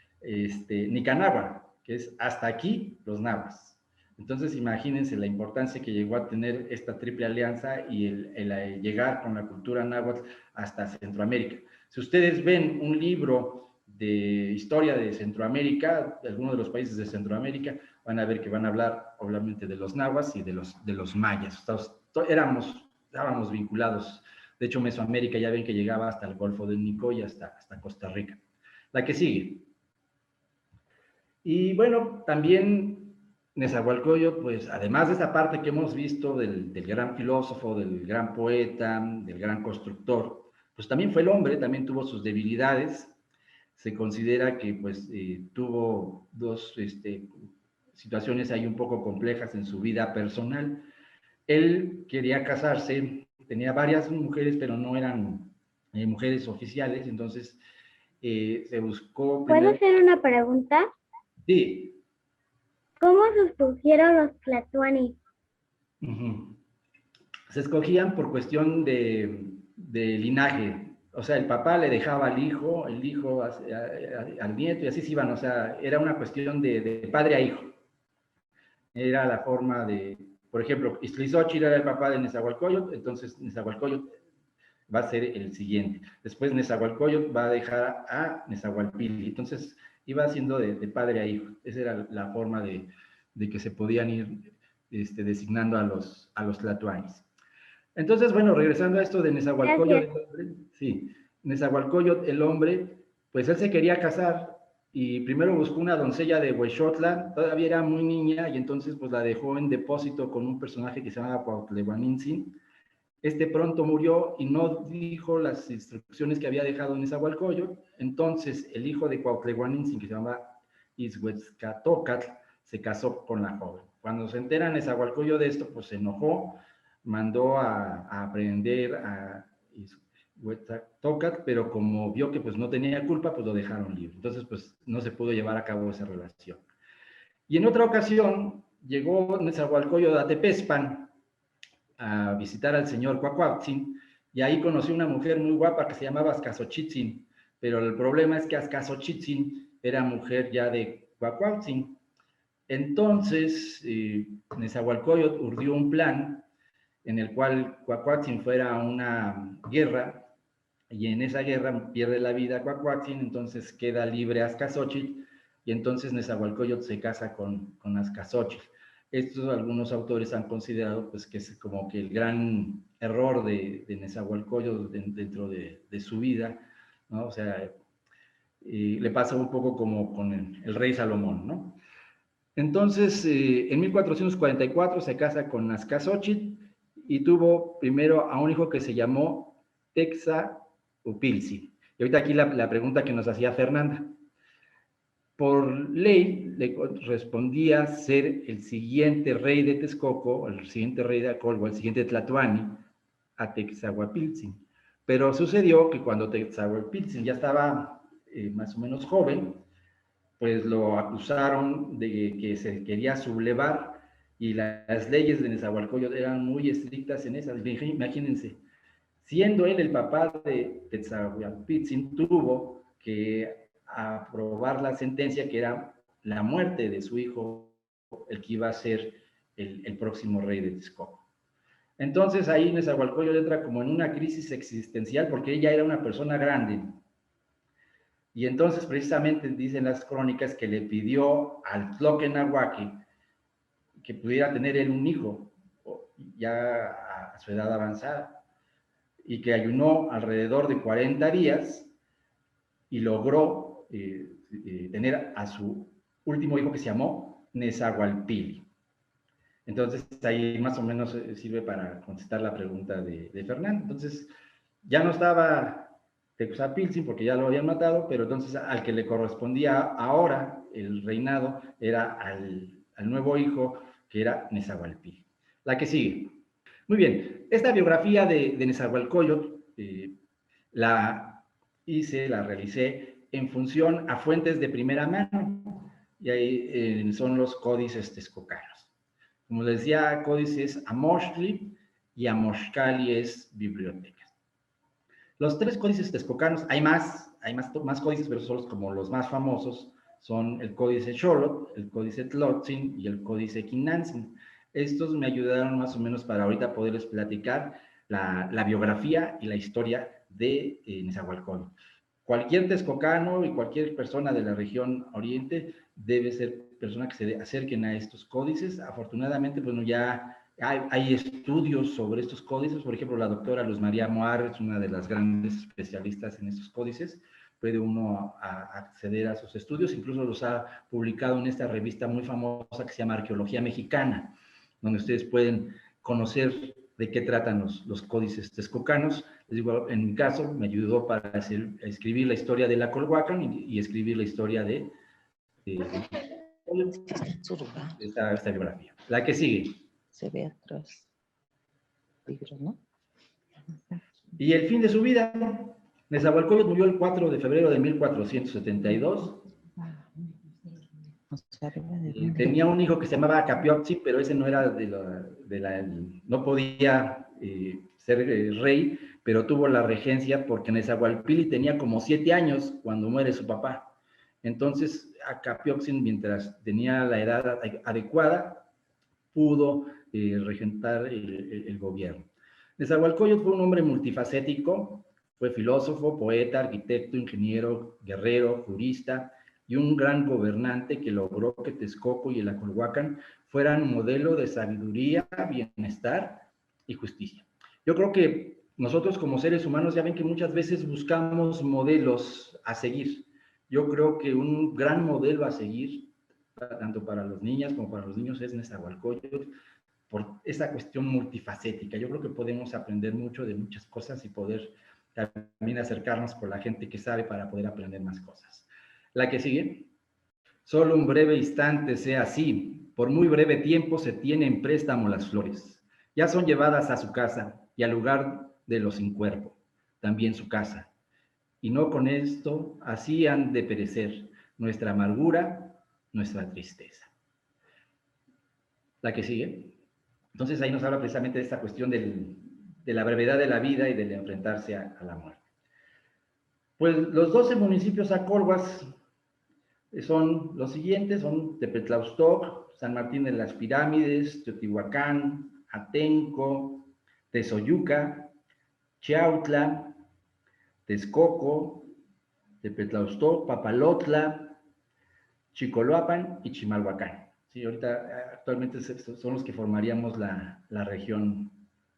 Nicanagua, que es hasta aquí los nahuas. Entonces, imagínense la importancia que llegó a tener esta triple alianza y el llegar con la cultura náhuatl hasta Centroamérica. Si ustedes ven un libro de historia de Centroamérica, de algunos de los países de Centroamérica, van a ver que van a hablar, obviamente, de los nahuas y de los mayas. Estábamos vinculados. De hecho, Mesoamérica ya ven que llegaba hasta el Golfo del Nicoya, hasta Costa Rica. La que sigue. Y bueno, también Nezahualcóyotl, pues además de esa parte que hemos visto del gran filósofo, del gran poeta, del gran constructor, pues también fue el hombre, también tuvo sus debilidades. Se considera que pues tuvo dos situaciones ahí un poco complejas en su vida personal. Él quería casarse, tenía varias mujeres, pero no eran mujeres oficiales, entonces se buscó... ¿Puedo hacer una pregunta? Sí. ¿Cómo se escogieron los tlatoanis? Se escogían por cuestión de linaje. O sea, el papá le dejaba al hijo, el hijo al nieto, y así se iban. O sea, era una cuestión de padre a hijo. Era la forma de... Por ejemplo, Iztlizóchitl era el papá de Nezahualcóyotl, entonces Nezahualcóyotl va a ser el siguiente. Después Nezahualcóyotl va a dejar a Nezahualpilli. Entonces iba haciendo de padre a hijo. Esa era la forma de que se podían ir designando a los tlatoanis. Entonces, bueno, regresando a esto de Nezahualcóyotl, sí, Nezahualcóyotl, el hombre, pues él se quería casar y primero buscó una doncella de Huexotla, todavía era muy niña y entonces pues la dejó en depósito con un personaje que se llamaba Cuautlehuanintzin. Pronto murió y no dijo las instrucciones que había dejado en Nezahualcóyotl. Entonces el hijo de Cuautlehuanintzin, que se llamaba Izhuetzcatocatl, se casó con la joven. Cuando se entera Nezahualcóyotl de esto, pues se enojó, mandó a aprehender a Izhuetzcatocatl, pero como vio que pues no tenía culpa, pues lo dejaron libre. Entonces pues no se pudo llevar a cabo esa relación. Y en otra ocasión llegó Nezahualcóyotl a Tepezpan a visitar al señor Cuacuauhtzin, y ahí conoció una mujer muy guapa que se llamaba Ascasochitzin, pero el problema es que Ascasochitzin era mujer ya de Cuacuauhtzin. Entonces, Nezahualcóyotl urdió un plan en el cual Cuacuauhtzin fuera a una guerra, y en esa guerra pierde la vida Cuacuauhtzin, entonces queda libre Ascasochitl, y entonces Nezahualcóyotl se casa con Ascasochitl. Estos algunos autores han considerado pues que es como que el gran error de Nezahualcóyotl dentro de su vida, ¿no? O sea, le pasa un poco como con el rey Salomón, ¿no? Entonces, en 1444 se casa con Ascasochitl y tuvo primero a un hijo que se llamó Texaupilzi. Y ahorita aquí la pregunta que nos hacía Fernanda. Por ley le correspondía ser el siguiente rey de Texcoco, el siguiente rey de Acolhua, el siguiente Tlatoani, a Texahuapiltzin. Pero sucedió que cuando Texahuapiltzin ya estaba más o menos joven, pues lo acusaron de que se quería sublevar y las leyes de Nezahualcóyotl eran muy estrictas en esas. Imagínense, siendo él el papá de Texahuapiltzin, tuvo que aprobar la sentencia que era la muerte de su hijo, el que iba a ser el próximo rey de Texcoco. Entonces ahí Nezahualcóyotl entra como en una crisis existencial porque ella era una persona grande. Y entonces precisamente dicen las crónicas que le pidió al Tloquenahuaque que pudiera tener él un hijo, ya a su edad avanzada, y que ayunó alrededor de 40 días y logró tener a su último hijo que se llamó Nezahualpili. Entonces, ahí más o menos sirve para contestar la pregunta de Fernando. Entonces, ya no estaba Texahuapiltzin porque ya lo habían matado, pero entonces al que le correspondía ahora el reinado era al nuevo hijo, que era Nezahualpili. La que sigue. Muy bien, esta biografía de Nezahualcóyotl la realicé en función a fuentes de primera mano, y ahí son los códices texcocanos. Como les decía, códices Amoxtli y Amoxcali es bibliotecas. Los tres códices texcocanos, hay más códices, pero son como los más famosos, son el códice Xolotl, el códice Tlotzin y el códice Quinantzin. Estos me ayudaron más o menos para ahorita poderles platicar la biografía y la historia de Nezahualcóyotl. Cualquier texcocano y cualquier persona de la región oriente debe ser persona que se acerquen a estos códices. Afortunadamente, bueno, ya hay estudios sobre estos códices. Por ejemplo, la doctora Luz María Moar es una de las grandes especialistas en estos códices. Puede uno acceder a sus estudios, incluso los ha publicado en esta revista muy famosa que se llama Arqueología Mexicana, donde ustedes pueden conocer de qué tratan los códices texcocanos. Les digo, en mi caso, me ayudó para escribir la historia de la Colhuacan y escribir la historia de esta biografía. La que sigue. Se ve atrás. Libros, ¿no? Y el fin de su vida. Nezahualcóyotl murió el 4 de febrero de 1472. Tenía un hijo que se llamaba Capioptzi, pero ese no era no podía ser rey, pero tuvo la regencia porque Nezahualpili tenía como 7 años cuando muere su papá. Entonces, a Capioptzi, mientras tenía la edad adecuada, pudo regentar el gobierno. Nezahualcóyotl fue un hombre multifacético, fue filósofo, poeta, arquitecto, ingeniero, guerrero, jurista, y un gran gobernante que logró que Texcoco y el Acolhuacan fueran modelo de sabiduría, bienestar y justicia. Yo creo que nosotros como seres humanos ya ven que muchas veces buscamos modelos a seguir. Yo creo que un gran modelo a seguir, tanto para las niñas como para los niños, es Nezahualcóyotl, por esa cuestión multifacética. Yo creo que podemos aprender mucho de muchas cosas y poder también acercarnos con la gente que sabe para poder aprender más cosas. La que sigue. Solo un breve instante sea así, por muy breve tiempo se tiene en préstamo las flores. Ya son llevadas a su casa y al lugar de los sin cuerpo, también su casa. Y no con esto, así han de perecer nuestra amargura, nuestra tristeza. La que sigue. Entonces ahí nos habla precisamente de esta cuestión de la brevedad de la vida y del enfrentarse a la muerte. Pues los 12 municipios acolhuas son los siguientes, son Tepetlaustoc, San Martín de las Pirámides, Teotihuacán, Atenco, Tezoyuca, Chiautla, Texcoco, Tepetlaustoc, Papalotla, Chicoloapan y Chimalhuacán. Sí, ahorita actualmente son los que formaríamos la región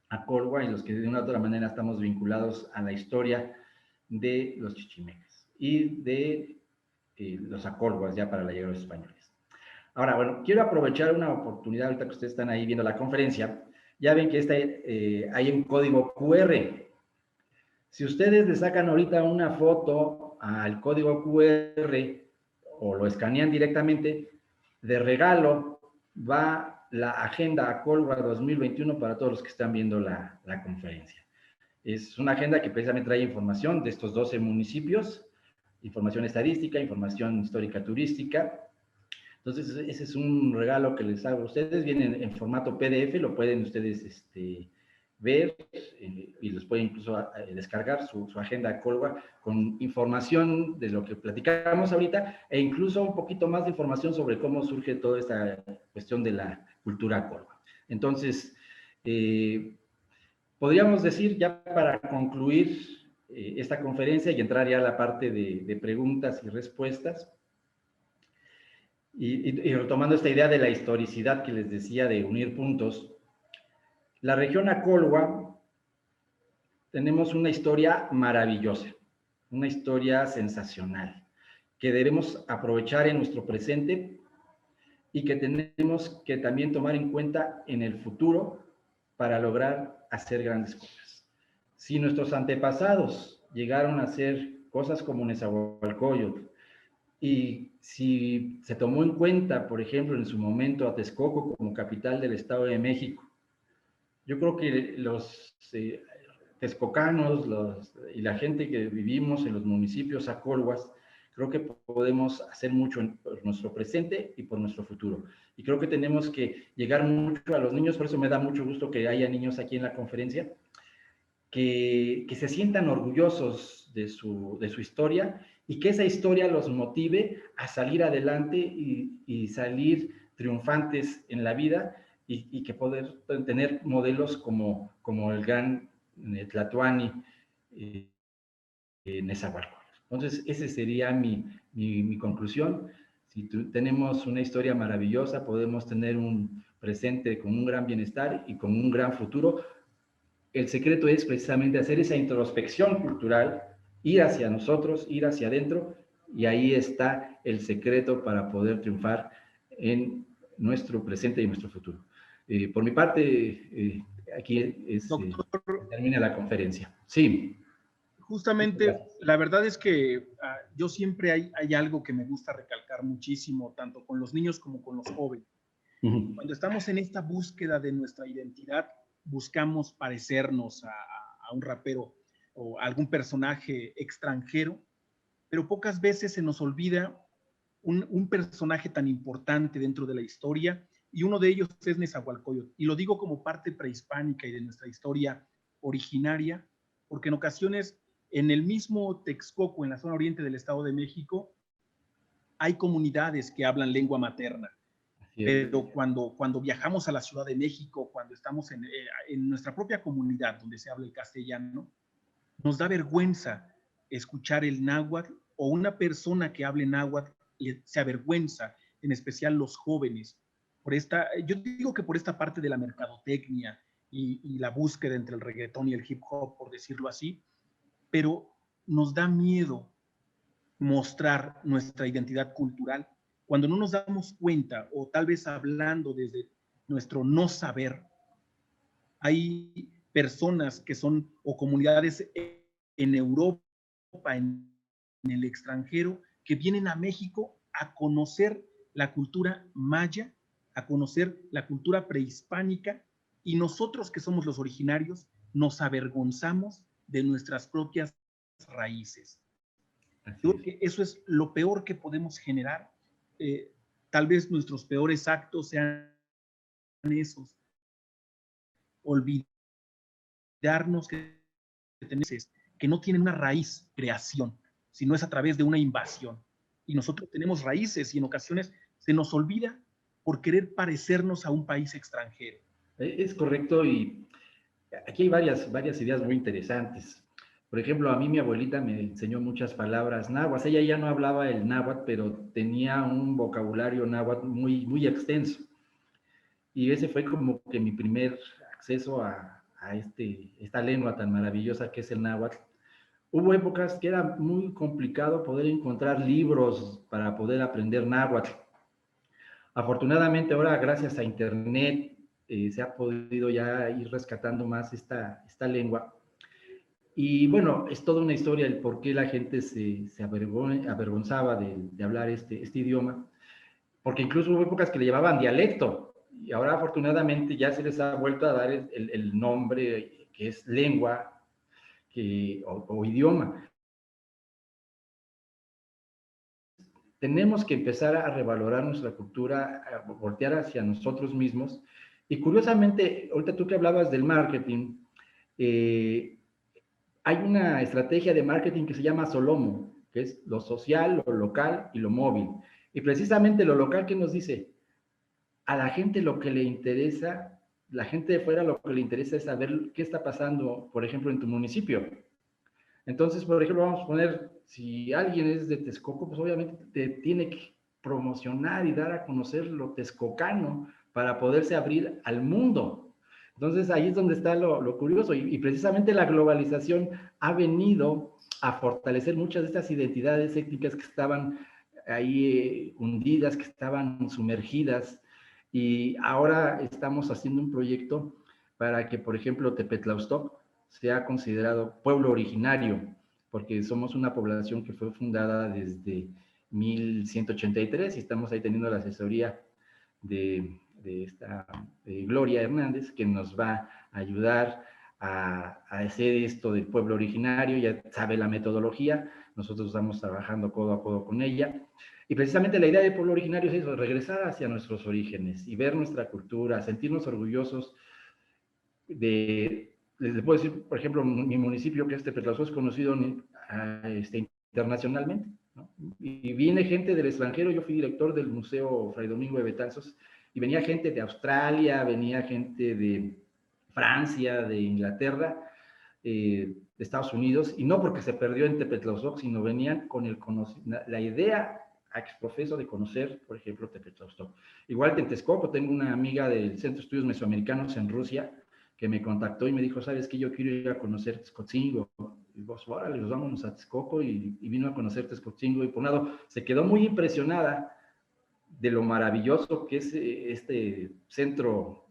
Acolhua y los que de una u otra manera estamos vinculados a la historia de los chichimecas y de los acolhuas ya para la llegada de los españoles. Ahora, bueno, quiero aprovechar una oportunidad ahorita que ustedes están ahí viendo la conferencia ya ven que hay un código QR. Si ustedes le sacan ahorita una foto al código QR o lo escanean directamente, de regalo va la agenda ACOLWA 2021 para todos los que están viendo la conferencia. Es una agenda que precisamente trae información de estos 12 municipios, información estadística, información histórica turística. Entonces, ese es un regalo que les hago a ustedes. Viene en formato PDF, lo pueden ustedes ver y los pueden incluso descargar su agenda ACOLWA con información de lo que platicamos ahorita e incluso un poquito más de información sobre cómo surge toda esta cuestión de la cultura ACOLWA. Entonces, podríamos decir, ya para concluir esta conferencia y entrar ya a la parte de preguntas y respuestas, y retomando esta idea de la historicidad que les decía de unir puntos, la región ACOLWA tenemos una historia maravillosa, una historia sensacional, que debemos aprovechar en nuestro presente y que tenemos que también tomar en cuenta en el futuro para lograr hacer grandes cosas. Si nuestros antepasados llegaron a hacer cosas como Nezahualcóyotl, y si se tomó en cuenta, por ejemplo, en su momento a Texcoco como capital del Estado de México, yo creo que los texcocanos y la gente que vivimos en los municipios ACOLWAS, creo que podemos hacer mucho por nuestro presente y por nuestro futuro. Y creo que tenemos que llegar mucho a los niños, por eso me da mucho gusto que haya niños aquí en la conferencia, que se sientan orgullosos de su historia y que esa historia los motive a salir adelante y salir triunfantes en la vida y que poder tener modelos como el gran Tlatoani, Nezahualcóyotl. Entonces, esa sería mi conclusión. Si tenemos una historia maravillosa, podemos tener un presente con un gran bienestar y con un gran futuro. El secreto es precisamente hacer esa introspección cultural, ir hacia nosotros, ir hacia adentro, y ahí está el secreto para poder triunfar en nuestro presente y nuestro futuro. Por mi parte, aquí termina la conferencia. Sí. Justamente, la verdad es que yo siempre hay algo que me gusta recalcar muchísimo, tanto con los niños como con los jóvenes. Cuando estamos en esta búsqueda de nuestra identidad, buscamos parecernos a un rapero o a algún personaje extranjero, pero pocas veces se nos olvida un personaje tan importante dentro de la historia, y uno de ellos es Nezahualcóyotl. Y lo digo como parte prehispánica y de nuestra historia originaria, porque en ocasiones en el mismo Texcoco, en la zona oriente del Estado de México, hay comunidades que hablan lengua materna. Pero cuando viajamos a la Ciudad de México, cuando estamos en nuestra propia comunidad donde se habla el castellano, nos da vergüenza escuchar el náhuatl, o una persona que hable náhuatl se avergüenza, en especial los jóvenes. Yo digo que por esta parte de la mercadotecnia y la búsqueda entre el reggaetón y el hip hop, por decirlo así, pero nos da miedo mostrar nuestra identidad cultural cuando no nos damos cuenta, o tal vez hablando desde nuestro no saber. Hay personas que son, o comunidades en Europa, en el extranjero, que vienen a México a conocer la cultura maya, a conocer la cultura prehispánica, y nosotros que somos los originarios nos avergonzamos de nuestras propias raíces. Yo creo que eso es lo peor que podemos generar. Tal vez nuestros peores actos sean esos, olvidarnos que no tienen una raíz creación, sino es a través de una invasión. Y nosotros tenemos raíces y en ocasiones se nos olvida por querer parecernos a un país extranjero. Es correcto, y aquí hay varias ideas muy interesantes. Por ejemplo, a mí mi abuelita me enseñó muchas palabras náhuatl. Ella ya no hablaba el náhuatl, pero tenía un vocabulario náhuatl muy extenso. Y ese fue como que mi primer acceso a esta lengua tan maravillosa que es el náhuatl. Hubo épocas que era muy complicado poder encontrar libros para poder aprender náhuatl. Afortunadamente ahora, gracias a internet, se ha podido ya ir rescatando más esta lengua. Y bueno, es toda una historia el por qué la gente se avergonzaba de hablar este idioma, porque incluso hubo épocas que le llamaban dialecto, y ahora afortunadamente ya se les ha vuelto a dar el nombre que es lengua o idioma. Tenemos que empezar a revalorar nuestra cultura, a voltear hacia nosotros mismos. Y curiosamente, ahorita tú que hablabas del marketing, hay una estrategia de marketing que se llama Solomo, que es lo social, lo local y lo móvil. Y precisamente lo local, ¿qué nos dice? A la gente lo que le interesa, la gente de fuera lo que le interesa es saber qué está pasando, por ejemplo, en tu municipio. Entonces, por ejemplo, vamos a poner, si alguien es de Texcoco, pues obviamente te tiene que promocionar y dar a conocer lo texcocano para poderse abrir al mundo. Entonces, ahí es donde está lo curioso y precisamente la globalización ha venido a fortalecer muchas de estas identidades étnicas que estaban ahí hundidas, que estaban sumergidas, y ahora estamos haciendo un proyecto para que, por ejemplo, Tepetlaustok sea considerado pueblo originario, porque somos una población que fue fundada desde 1183 y estamos ahí teniendo la asesoría de Gloria Hernández, que nos va a ayudar a hacer esto del pueblo originario. Ya sabe la metodología, nosotros estamos trabajando codo a codo con ella. Y precisamente la idea del pueblo originario es eso, regresar hacia nuestros orígenes y ver nuestra cultura, sentirnos orgullosos les puedo decir, por ejemplo, mi municipio, que es Tepetlauzó, es conocido internacionalmente, ¿no? Y viene gente del extranjero. Yo fui director del Museo Fray Domingo de Betanzos, y venía gente de Australia, venía gente de Francia, de Inglaterra, de Estados Unidos, y no porque se perdió en Tepetlauzó, sino venían con la idea exprofeso de conocer, por ejemplo, Tepetlauzó. Igual que en Texcoco, tengo una amiga del Centro de Estudios Mesoamericanos en Rusia, que me contactó y me dijo, ¿sabes qué? Yo quiero ir a conocer Texcoco. Y vos, órale, nos vámonos a Texcoco, y vino a conocer Texcoco. Y por un lado, se quedó muy impresionada de lo maravilloso que es este centro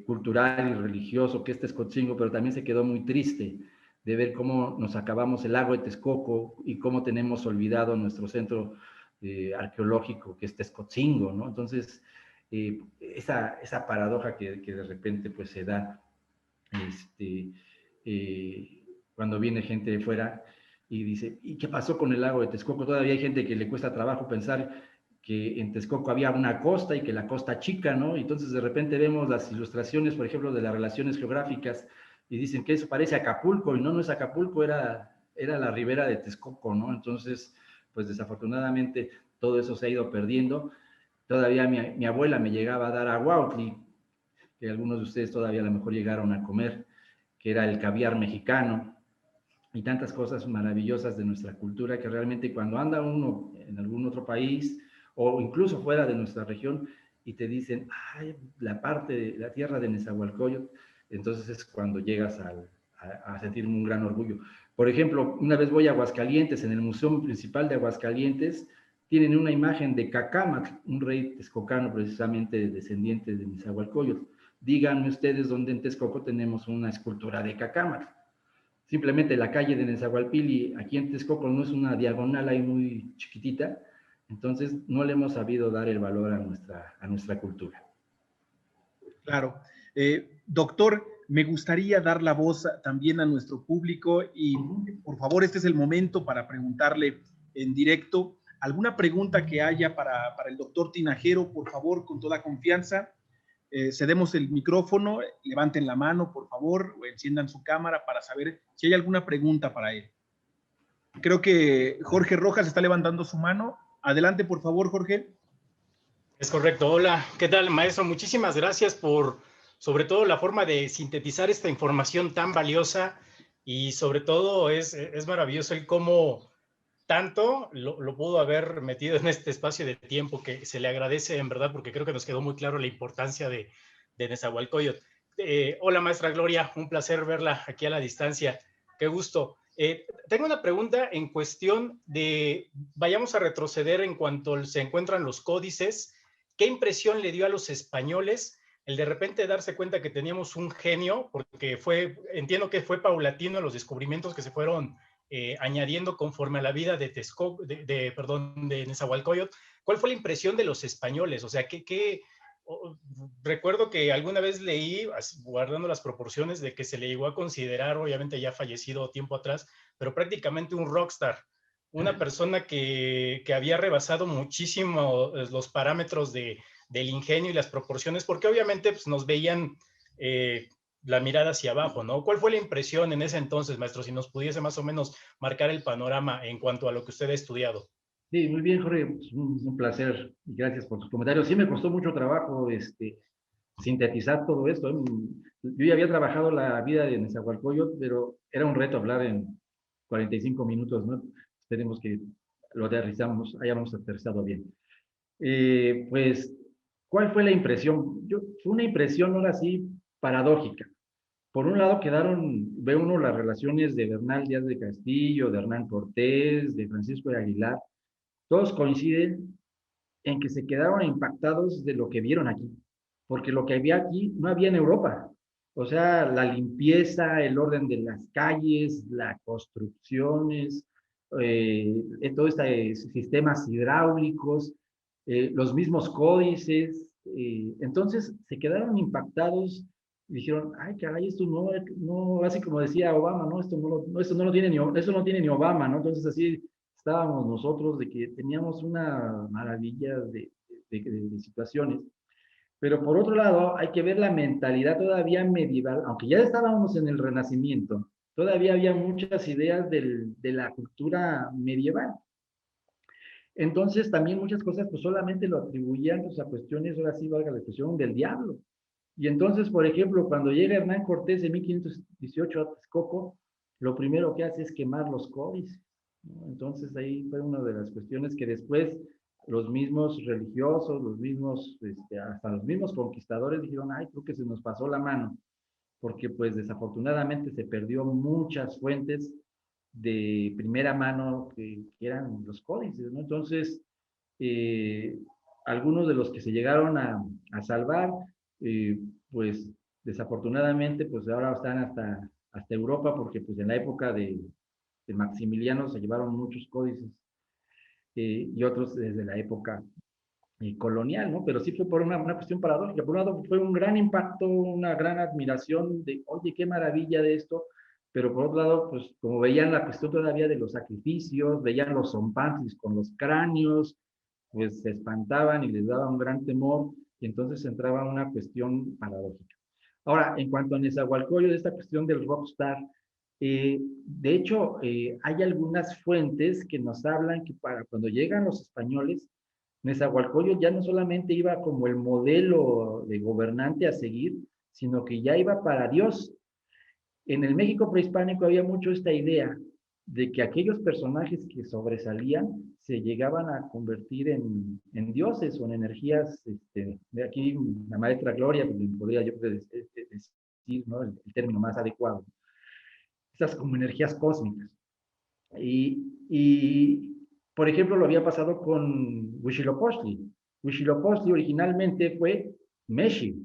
cultural y religioso que es Texcoco, pero también se quedó muy triste de ver cómo nos acabamos el lago de Texcoco y cómo tenemos olvidado nuestro centro arqueológico que es Texcoco, ¿no? Entonces, esa paradoja que de repente pues se da cuando viene gente de fuera y dice, ¿y qué pasó con el lago de Texcoco? Todavía hay gente que le cuesta trabajo pensar que en Texcoco había una costa y que la costa chica, ¿no? Entonces de repente vemos las ilustraciones, por ejemplo, de las relaciones geográficas, y dicen que eso parece Acapulco, y no es Acapulco, era la ribera de Texcoco, ¿no? Entonces, pues desafortunadamente todo eso se ha ido perdiendo. Todavía mi abuela me llegaba a dar aguautli, que algunos de ustedes todavía a lo mejor llegaron a comer, que era el caviar mexicano, y tantas cosas maravillosas de nuestra cultura que realmente cuando anda uno en algún otro país o incluso fuera de nuestra región y te dicen, ay, la parte de la tierra de Nezahualcóyotl, entonces es cuando llegas a sentir un gran orgullo. Por ejemplo, una vez voy a Aguascalientes, en el Museo Principal de Aguascalientes, tienen una imagen de Cacámatl, un rey texcocano precisamente descendiente de Nezahualcóyotl. Díganme ustedes dónde en Texcoco tenemos una escultura de Cacámatl. Simplemente la calle de Nezahualpilli, aquí en Texcoco, no es una diagonal ahí muy chiquitita, entonces no le hemos sabido dar el valor a nuestra cultura. Claro. Doctor, me gustaría dar la voz también a nuestro público y por favor, este es el momento para preguntarle en directo alguna pregunta que haya para el doctor Tinajero, por favor, con toda confianza. Cedemos el micrófono, levanten la mano, por favor, o enciendan su cámara para saber si hay alguna pregunta para él. Creo que Jorge Rojas está levantando su mano. Adelante, por favor, Jorge. Es correcto. Hola, ¿qué tal, maestro? Muchísimas gracias por, sobre todo, la forma de sintetizar esta información tan valiosa, y sobre todo es maravilloso el cómo tanto lo pudo haber metido en este espacio de tiempo, que se le agradece en verdad, porque creo que nos quedó muy claro la importancia de Nezahualcóyotl. Hola, maestra Gloria, un placer verla aquí a la distancia. Qué gusto. Tengo una pregunta en cuestión de, vayamos a retroceder en cuanto se encuentran los códices. ¿Qué impresión le dio a los españoles el de repente darse cuenta que teníamos un genio, porque entiendo que fue paulatino los descubrimientos que se fueron añadiendo conforme a la vida de de Nezahualcóyotl. ¿Cuál fue la impresión de los españoles? O sea, recuerdo que alguna vez leí, guardando las proporciones, de que se le llegó a considerar, obviamente ya fallecido tiempo atrás, pero prácticamente un rockstar, una persona que había rebasado muchísimo los parámetros del ingenio y las proporciones, porque obviamente pues, nos veían la mirada hacia abajo, ¿no? ¿Cuál fue la impresión en ese entonces, maestro? Si nos pudiese más o menos marcar el panorama en cuanto a lo que usted ha estudiado. Sí, muy bien, Jorge, pues, un placer y gracias por tus comentarios. Sí, me costó mucho trabajo sintetizar todo esto. Yo ya había trabajado la vida de Nezahualcóyotl, pero era un reto hablar en 45 minutos, ¿no? Esperemos que lo hayamos aterrizado bien. Pues, ¿cuál fue la impresión? Fue una impresión ahora sí paradójica. Por un lado ve uno las relaciones de Bernal Díaz de Castillo, de Hernán Cortés, de Francisco de Aguilar. Todos coinciden en que se quedaron impactados de lo que vieron aquí, porque lo que había aquí no había en Europa. O sea, la limpieza, el orden de las calles, las construcciones, todos estos sistemas hidráulicos, los mismos códices. Entonces se quedaron impactados y dijeron, ay, caray, esto no, así como decía Obama, ¿no? Esto no lo tiene ni Obama, ¿no? Entonces así estábamos nosotros de que teníamos una maravilla de situaciones. Pero por otro lado, hay que ver la mentalidad todavía medieval, aunque ya estábamos en el Renacimiento, todavía había muchas ideas de la cultura medieval. Entonces, también muchas cosas pues solamente lo atribuían pues, a cuestiones, ahora sí valga la expresión, del diablo. Y entonces, por ejemplo, cuando llega Hernán Cortés en 1518 a Texcoco, lo primero que hace es quemar los códices, ¿no? Entonces, ahí fue una de las cuestiones que después los mismos religiosos, hasta los mismos conquistadores dijeron, ay, creo que se nos pasó la mano, porque pues desafortunadamente se perdió muchas fuentes de primera mano que eran los códices, ¿no? Entonces, algunos de los que se llegaron a salvar, pues desafortunadamente, pues ahora están hasta Europa, porque pues en la época de Maximiliano se llevaron muchos códices y otros desde la época colonial, ¿no? Pero sí fue por una cuestión paradójica. Por un lado fue un gran impacto, una gran admiración de, oye, qué maravilla de esto, pero por otro lado, pues como veían la cuestión todavía de los sacrificios, veían los zompantes con los cráneos, pues se espantaban y les daba un gran temor, y entonces entraba una cuestión paradójica. Ahora, en cuanto a Nezahualcóyotl, de esta cuestión del rockstar, de hecho, hay algunas fuentes que nos hablan que para cuando llegan los españoles, Nezahualcóyotl ya no solamente iba como el modelo de gobernante a seguir, sino que ya iba para Dios. En el México prehispánico había mucho esta idea de que aquellos personajes que sobresalían se llegaban a convertir en dioses o en energías, de aquí la maestra Gloria pues, podría yo decir, ¿no? el término más adecuado, estas como energías cósmicas. Y por ejemplo, lo había pasado con Huitzilopochtli. Huitzilopochtli originalmente fue Meshi.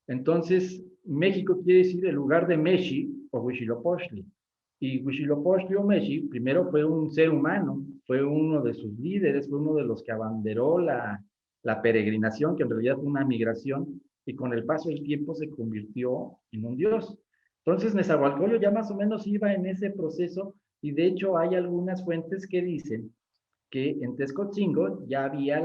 Entonces, México quiere decir el lugar de Meshi o Huitzilopochtli. Y Huitzilopochtli o Meshi primero fue un ser humano, fue uno de sus líderes, fue uno de los que abanderó la peregrinación, que en realidad fue una migración, y con el paso del tiempo se convirtió en un dios. Entonces, Nezahualcóyotl ya más o menos iba en ese proceso, y de hecho hay algunas fuentes que dicen que en Texcotzingo ya había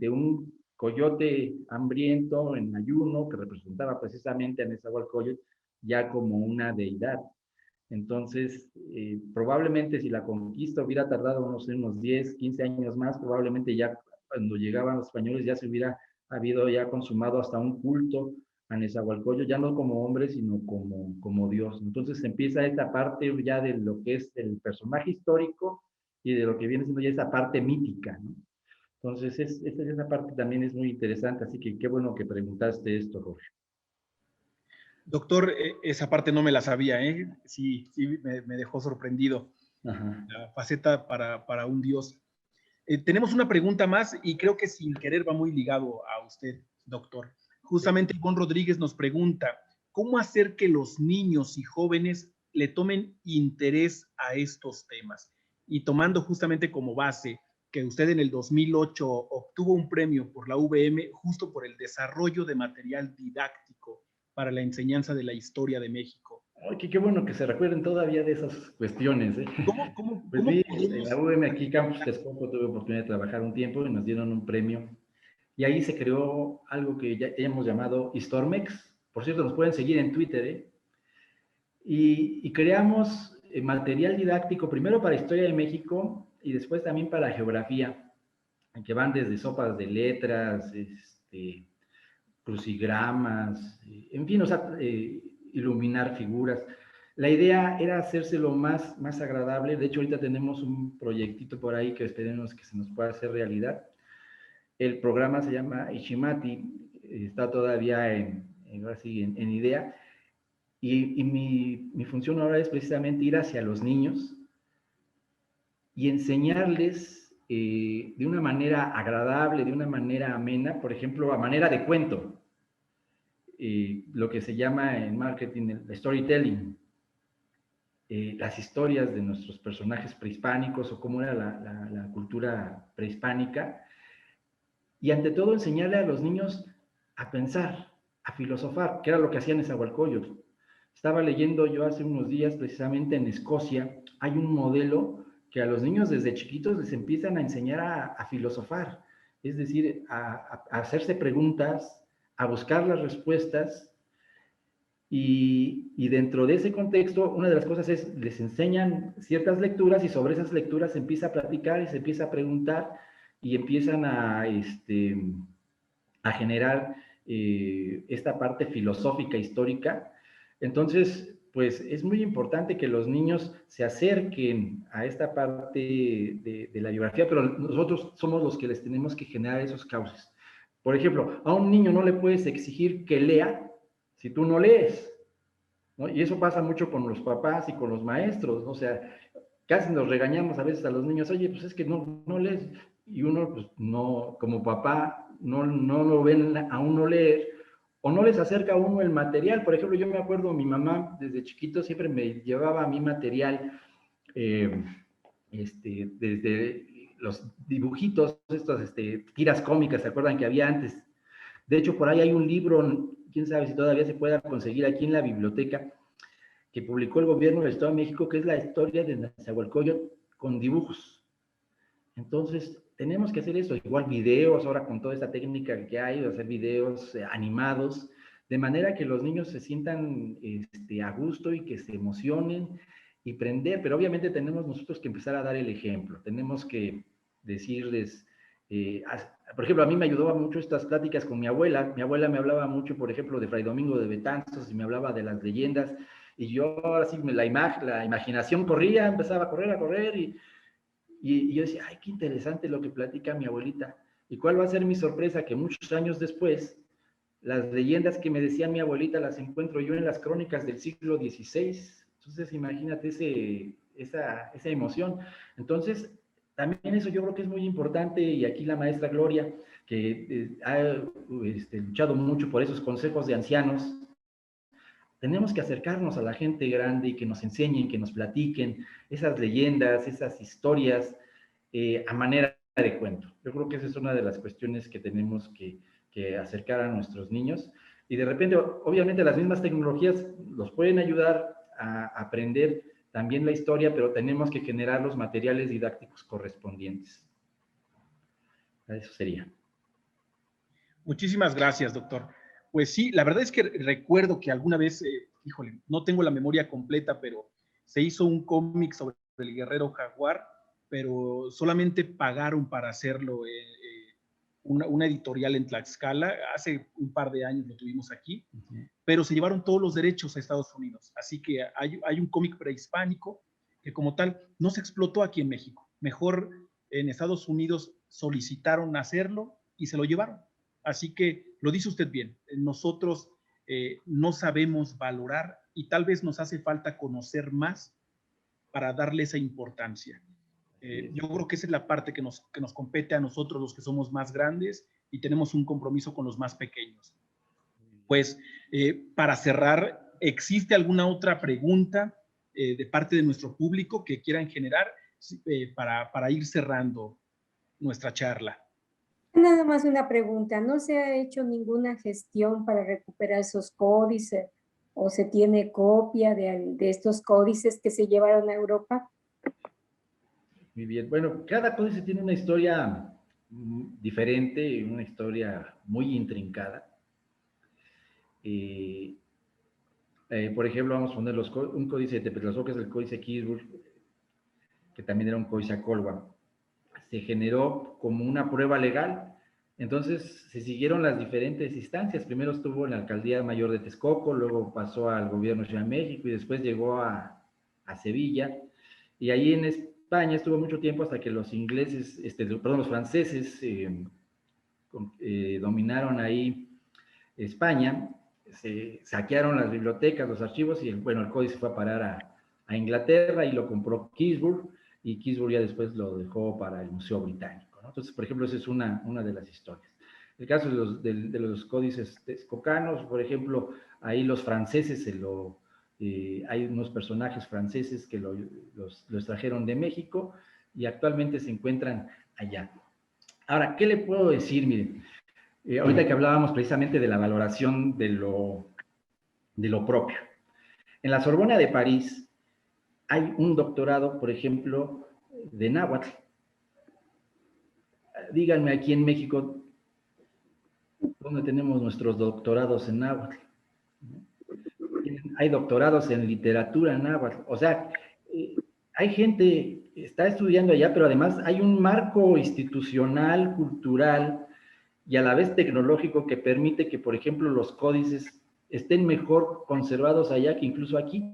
un coyote hambriento en ayuno que representaba precisamente a Nezahualcóyotl ya como una deidad. Entonces, probablemente si la conquista hubiera tardado unos 10, 15 años más, probablemente ya cuando llegaban los españoles ya se hubiera habido ya consumado hasta un culto a Nezahualcóyotl, ya no como hombre, sino como Dios. Entonces empieza esta parte ya de lo que es el personaje histórico y de lo que viene siendo ya esa parte mítica, ¿no? Entonces, esa parte también es muy interesante, así que qué bueno que preguntaste esto, Jorge. Doctor, esa parte no me la sabía, ¿eh? Sí, me dejó sorprendido. Ajá. La faceta para un dios. Tenemos una pregunta más y creo que sin querer va muy ligado a usted, doctor. Justamente Ivonne Rodríguez nos pregunta, ¿cómo hacer que los niños y jóvenes le tomen interés a estos temas? Y tomando justamente como base que usted en el 2008 obtuvo un premio por la UVM justo por el desarrollo de material didáctico para la enseñanza de la historia de México. Ay, qué bueno que se recuerden todavía de esas cuestiones, ¿eh? Pues sí, en la UVM aquí, Campus Texcoco, tuve oportunidad de trabajar un tiempo y nos dieron un premio. Y ahí se creó algo que ya hemos llamado Histormex. Por cierto, nos pueden seguir en Twitter, ¿eh? Y creamos material didáctico primero para Historia de México y después también para Geografía, que van desde sopas de letras, crucigramas, en fin, o sea, iluminar figuras. La idea era hacérselo más agradable. De hecho, ahorita tenemos un proyectito por ahí que esperemos que se nos pueda hacer realidad. El programa se llama Ishimati, está todavía en idea. Y mi función ahora es precisamente ir hacia los niños y enseñarles de una manera agradable, de una manera amena, por ejemplo, a manera de cuento, lo que se llama en marketing el storytelling, las historias de nuestros personajes prehispánicos o cómo era la cultura prehispánica, y ante todo enseñarle a los niños a pensar, a filosofar, que era lo que hacían en Nezahualcóyotl. Estaba leyendo yo hace unos días, precisamente en Escocia, hay un modelo que a los niños desde chiquitos les empiezan a enseñar a filosofar, es decir, a hacerse preguntas, a buscar las respuestas, y dentro de ese contexto, una de las cosas es, les enseñan ciertas lecturas y sobre esas lecturas se empieza a platicar y se empieza a preguntar y empiezan a generar esta parte filosófica, histórica. Entonces, pues es muy importante que los niños se acerquen a esta parte de la biografía, pero nosotros somos los que les tenemos que generar esos cauces. Por ejemplo, a un niño no le puedes exigir que lea si tú no lees, ¿no? Y eso pasa mucho con los papás y con los maestros, ¿no? O sea, casi nos regañamos a veces a los niños, oye, pues es que no lees, y uno, pues no, como papá, no lo ven a uno leer, o no les acerca a uno el material. Por ejemplo, yo me acuerdo, mi mamá desde chiquito siempre me llevaba a mi material, desde los dibujitos, estas tiras cómicas, ¿se acuerdan que había antes? De hecho, por ahí hay un libro, quién sabe si todavía se pueda conseguir aquí en la biblioteca, que publicó el gobierno del Estado de México, que es la historia de Nezahualcóyotl con dibujos. Entonces, tenemos que hacer eso, igual videos, ahora con toda esta técnica que hay, de hacer videos animados, de manera que los niños se sientan a gusto y que se emocionen y prender, pero obviamente tenemos nosotros que empezar a dar el ejemplo, tenemos que decirles, por ejemplo, a mí me ayudaba mucho estas pláticas con mi abuela me hablaba mucho, por ejemplo, de Fray Domingo de Betanzos, y me hablaba de las leyendas, y yo así la imaginación corría, empezaba a correr, y yo decía, ay, qué interesante lo que platica mi abuelita. ¿Y cuál va a ser mi sorpresa? Que muchos años después, las leyendas que me decía mi abuelita las encuentro yo en las crónicas del siglo XVI. Entonces, imagínate esa emoción. Entonces, también eso yo creo que es muy importante, y aquí la maestra Gloria, que ha luchado mucho por esos consejos de ancianos, tenemos que acercarnos a la gente grande y que nos enseñen, que nos platiquen esas leyendas, esas historias a manera de cuento. Yo creo que esa es una de las cuestiones que tenemos que acercar a nuestros niños. Y de repente, obviamente, las mismas tecnologías los pueden ayudar a aprender también la historia, pero tenemos que generar los materiales didácticos correspondientes. Eso sería. Muchísimas gracias, doctor. Pues sí, la verdad es que recuerdo que alguna vez, híjole, no tengo la memoria completa, pero se hizo un cómic sobre el guerrero jaguar, pero solamente pagaron para hacerlo una editorial en Tlaxcala. Hace un par de años lo tuvimos aquí, pero se llevaron todos los derechos a Estados Unidos. Así que hay un cómic prehispánico que como tal no se explotó aquí en México. Mejor en Estados Unidos solicitaron hacerlo y se lo llevaron. Así que lo dice usted bien, nosotros no sabemos valorar y tal vez nos hace falta conocer más para darle esa importancia. Yo creo que esa es la parte que nos compete a nosotros, los que somos más grandes y tenemos un compromiso con los más pequeños. Pues para cerrar, ¿existe alguna otra pregunta de parte de nuestro público que quieran generar para ir cerrando nuestra charla? Nada más una pregunta, ¿no se ha hecho ninguna gestión para recuperar esos códices o se tiene copia de estos códices que se llevaron a Europa? Muy bien, bueno, cada códice tiene una historia diferente, una historia muy intrincada. Por ejemplo, vamos a poner un códice de Tepetlazó, que es el códice Keseberg, que también era un códice Acolhuac. Se generó como una prueba legal. Entonces se siguieron las diferentes instancias. Primero estuvo en la Alcaldía Mayor de Texcoco, luego pasó al Gobierno de Ciudad de México y después llegó a Sevilla. Y ahí en España estuvo mucho tiempo hasta que los ingleses, los franceses dominaron ahí España, se saquearon las bibliotecas, los archivos y bueno, el códice fue a parar a Inglaterra y lo compró Keseberg y Keseberg ya después lo dejó para el Museo Británico, ¿no? Entonces, por ejemplo, esa es una de las historias. El caso de los códices texcocanos, por ejemplo, ahí los franceses hay unos personajes franceses que los trajeron de México y actualmente se encuentran allá. Ahora, ¿qué le puedo decir? Miren, ahorita que hablábamos precisamente de la valoración de lo propio. En la Sorbona de París hay un doctorado, por ejemplo, de náhuatl. Díganme aquí en México, ¿dónde tenemos nuestros doctorados en náhuatl? Hay doctorados en literatura náhuatl. O sea, hay gente que está estudiando allá, pero además hay un marco institucional, cultural y a la vez tecnológico que permite que, por ejemplo, los códices estén mejor conservados allá que incluso aquí.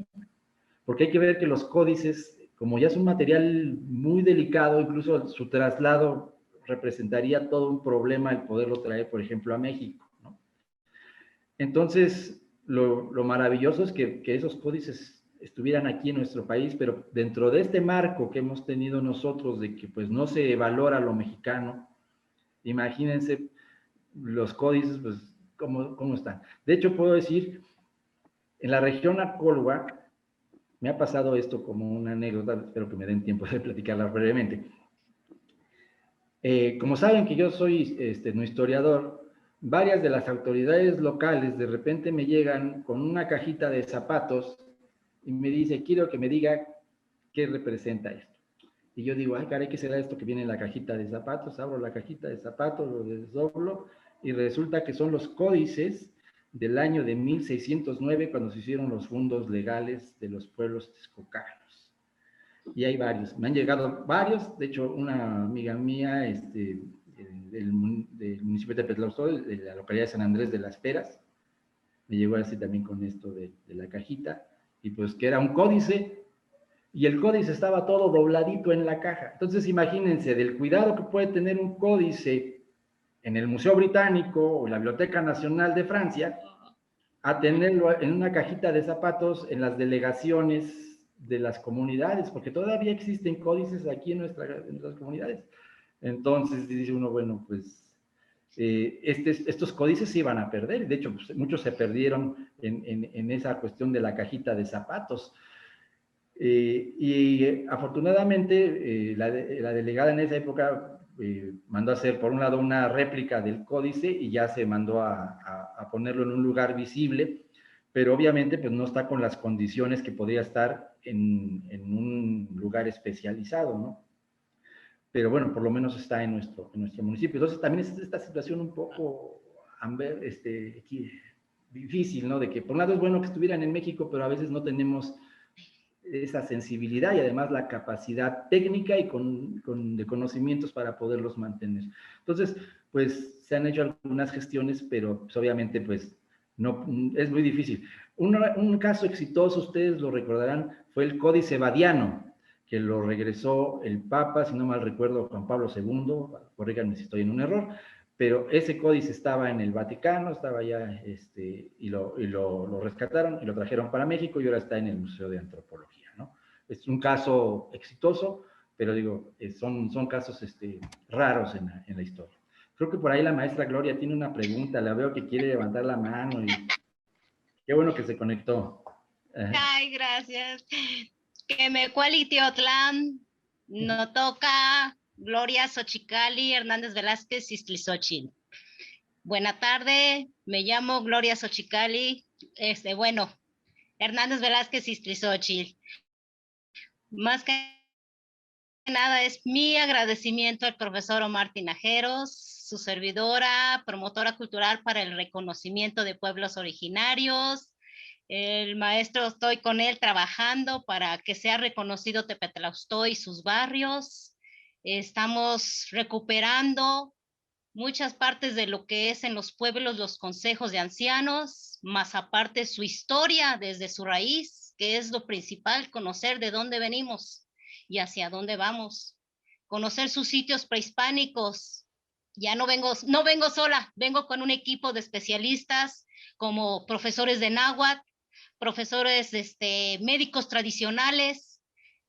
Porque hay que ver que los códices, como ya es un material muy delicado, incluso su traslado representaría todo un problema el poderlo traer, por ejemplo, a México, ¿no? Entonces, lo maravilloso es que esos códices estuvieran aquí en nuestro país, pero dentro de este marco que hemos tenido nosotros de que pues no se valora lo mexicano, imagínense los códices, pues, ¿cómo están? De hecho, puedo decir, en la región Acolhuac, me ha pasado esto como una anécdota, espero que me den tiempo de platicarla brevemente. Como saben que yo soy no historiador, varias de las autoridades locales de repente me llegan con una cajita de zapatos y me dice, quiero que me diga qué representa esto. Y yo digo, ay, caray, ¿qué será esto que viene en la cajita de zapatos? Abro la cajita de zapatos, lo desdoblo y resulta que son los códices del año de 1609 cuando se hicieron los fundos legales de los pueblos texcocanos. Y hay varios, me han llegado varios, de hecho una amiga mía del municipio de Tepetlazó, de la localidad de San Andrés de las Peras, me llegó así también con esto de la cajita, y pues que era un códice, y el códice estaba todo dobladito en la caja. Entonces imagínense, del cuidado que puede tener un códice en el Museo Británico o la Biblioteca Nacional de Francia, a tenerlo en una cajita de zapatos en las delegaciones de las comunidades, porque todavía existen códices aquí en nuestras comunidades. Entonces dice uno, bueno, pues estos códices se iban a perder. De hecho, pues, muchos se perdieron en esa cuestión de la cajita de zapatos. Y afortunadamente la delegada en esa época mandó a hacer, por un lado, una réplica del códice y ya se mandó a ponerlo en un lugar visible, pero obviamente pues no está con las condiciones que podría estar en un lugar especializado, ¿no? Pero bueno, por lo menos está en nuestro municipio. Entonces también es esta situación un poco, Amber, difícil, ¿no? De que por un lado es bueno que estuvieran en México, pero a veces no tenemos esa sensibilidad y además la capacidad técnica y de conocimientos para poderlos mantener. Entonces, pues se han hecho algunas gestiones, pero pues, obviamente pues no, es muy difícil. Un caso exitoso, ustedes lo recordarán, fue el Códice Badiano, que lo regresó el Papa, si no mal recuerdo, Juan Pablo II, corríganme si estoy en un error, pero ese códice estaba en el Vaticano, estaba allá, y lo rescataron y lo trajeron para México y ahora está en el Museo de Antropología, ¿no? Es un caso exitoso, pero digo, son casos raros en la historia. Creo que por ahí la maestra Gloria tiene una pregunta, la veo que quiere levantar la mano y qué bueno que se conectó. Ay, gracias. Que me cualitiotlán, no toca Gloria Xochicali Hernández Velázquez Istlizochil. Buena tarde, me llamo Gloria Xochicali, Hernández Velázquez Istlizochil. Más que nada es mi agradecimiento al profesor Omar Tinajeros, su servidora, promotora cultural para el reconocimiento de pueblos originarios. El maestro, estoy con él trabajando para que sea reconocido Tepetlaustó y sus barrios. Estamos recuperando muchas partes de lo que es en los pueblos los consejos de ancianos, más aparte su historia desde su raíz, que es lo principal, conocer de dónde venimos y hacia dónde vamos. Conocer sus sitios prehispánicos. Ya no vengo sola, vengo con un equipo de especialistas como profesores de náhuatl, profesores médicos tradicionales,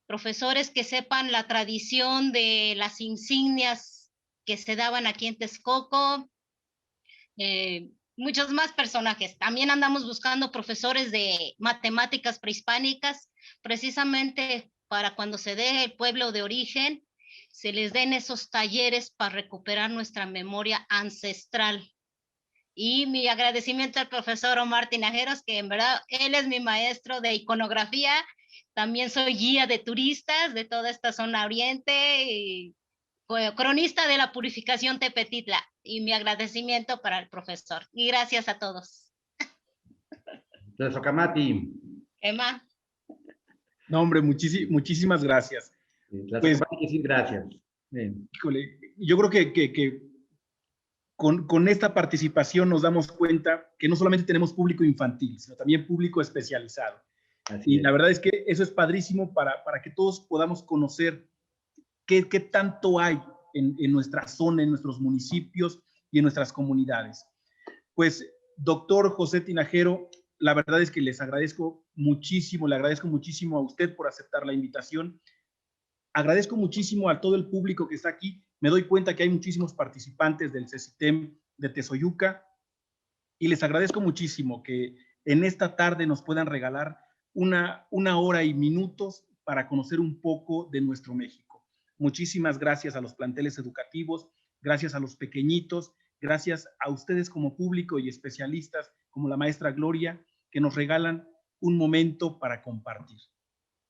profesores que sepan la tradición de las insignias que se daban aquí en Texcoco, muchos más personajes. También andamos buscando profesores de matemáticas prehispánicas, precisamente para cuando se dé el pueblo de origen, se les den esos talleres para recuperar nuestra memoria ancestral. Y mi agradecimiento al profesor Omar Tinajeros, que en verdad él es mi maestro de iconografía. También soy guía de turistas de toda esta zona oriente y cronista de la purificación Tepetitla. Y mi agradecimiento para el profesor. Y gracias a todos. Entonces, Ocamati. Emma. No, hombre, muchísimas gracias. Pues, gracias. Bien. Híjole, yo creo que con esta participación nos damos cuenta que no solamente tenemos público infantil, sino también público especializado. Y la verdad es que eso es padrísimo para que todos podamos conocer qué tanto hay en nuestra zona, en nuestros municipios y en nuestras comunidades. Pues, doctor José Tinajero, la verdad es que les agradezco muchísimo, le agradezco muchísimo a usted por aceptar la invitación. Agradezco muchísimo a todo el público que está aquí. Me doy cuenta que hay muchísimos participantes del CECITEM de Tezoyuca y les agradezco muchísimo que en esta tarde nos puedan regalar una hora y minutos para conocer un poco de nuestro México. Muchísimas gracias a los planteles educativos, gracias a los pequeñitos, gracias a ustedes como público y especialistas como la maestra Gloria, que nos regalan un momento para compartir.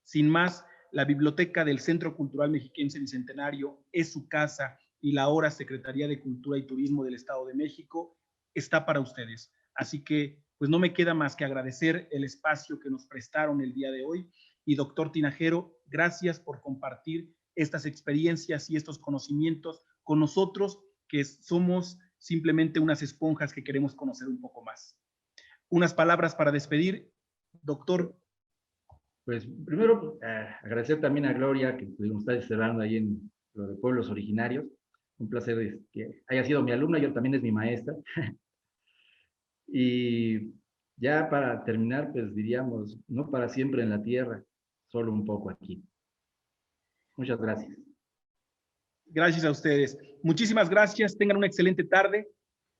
Sin más, la Biblioteca del Centro Cultural Mexiquense Bicentenario es su casa y la ahora Secretaría de Cultura y Turismo del Estado de México está para ustedes. Así que, pues no me queda más que agradecer el espacio que nos prestaron el día de hoy. Y doctor Tinajero, gracias por compartir estas experiencias y estos conocimientos con nosotros, que somos simplemente unas esponjas que queremos conocer un poco más. Unas palabras para despedir, doctor. Pues primero agradecer también a Gloria que pudimos estar cerrando ahí en lo de pueblos originarios. Un placer que haya sido mi alumna, yo también es mi maestra. Y ya para terminar, pues diríamos, no para siempre en la tierra, solo un poco aquí. Muchas gracias. Gracias a ustedes. Muchísimas gracias. Tengan una excelente tarde.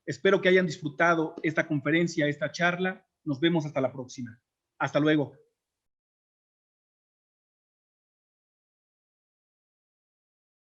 Espero que hayan disfrutado esta conferencia, esta charla. Nos vemos hasta la próxima. Hasta luego.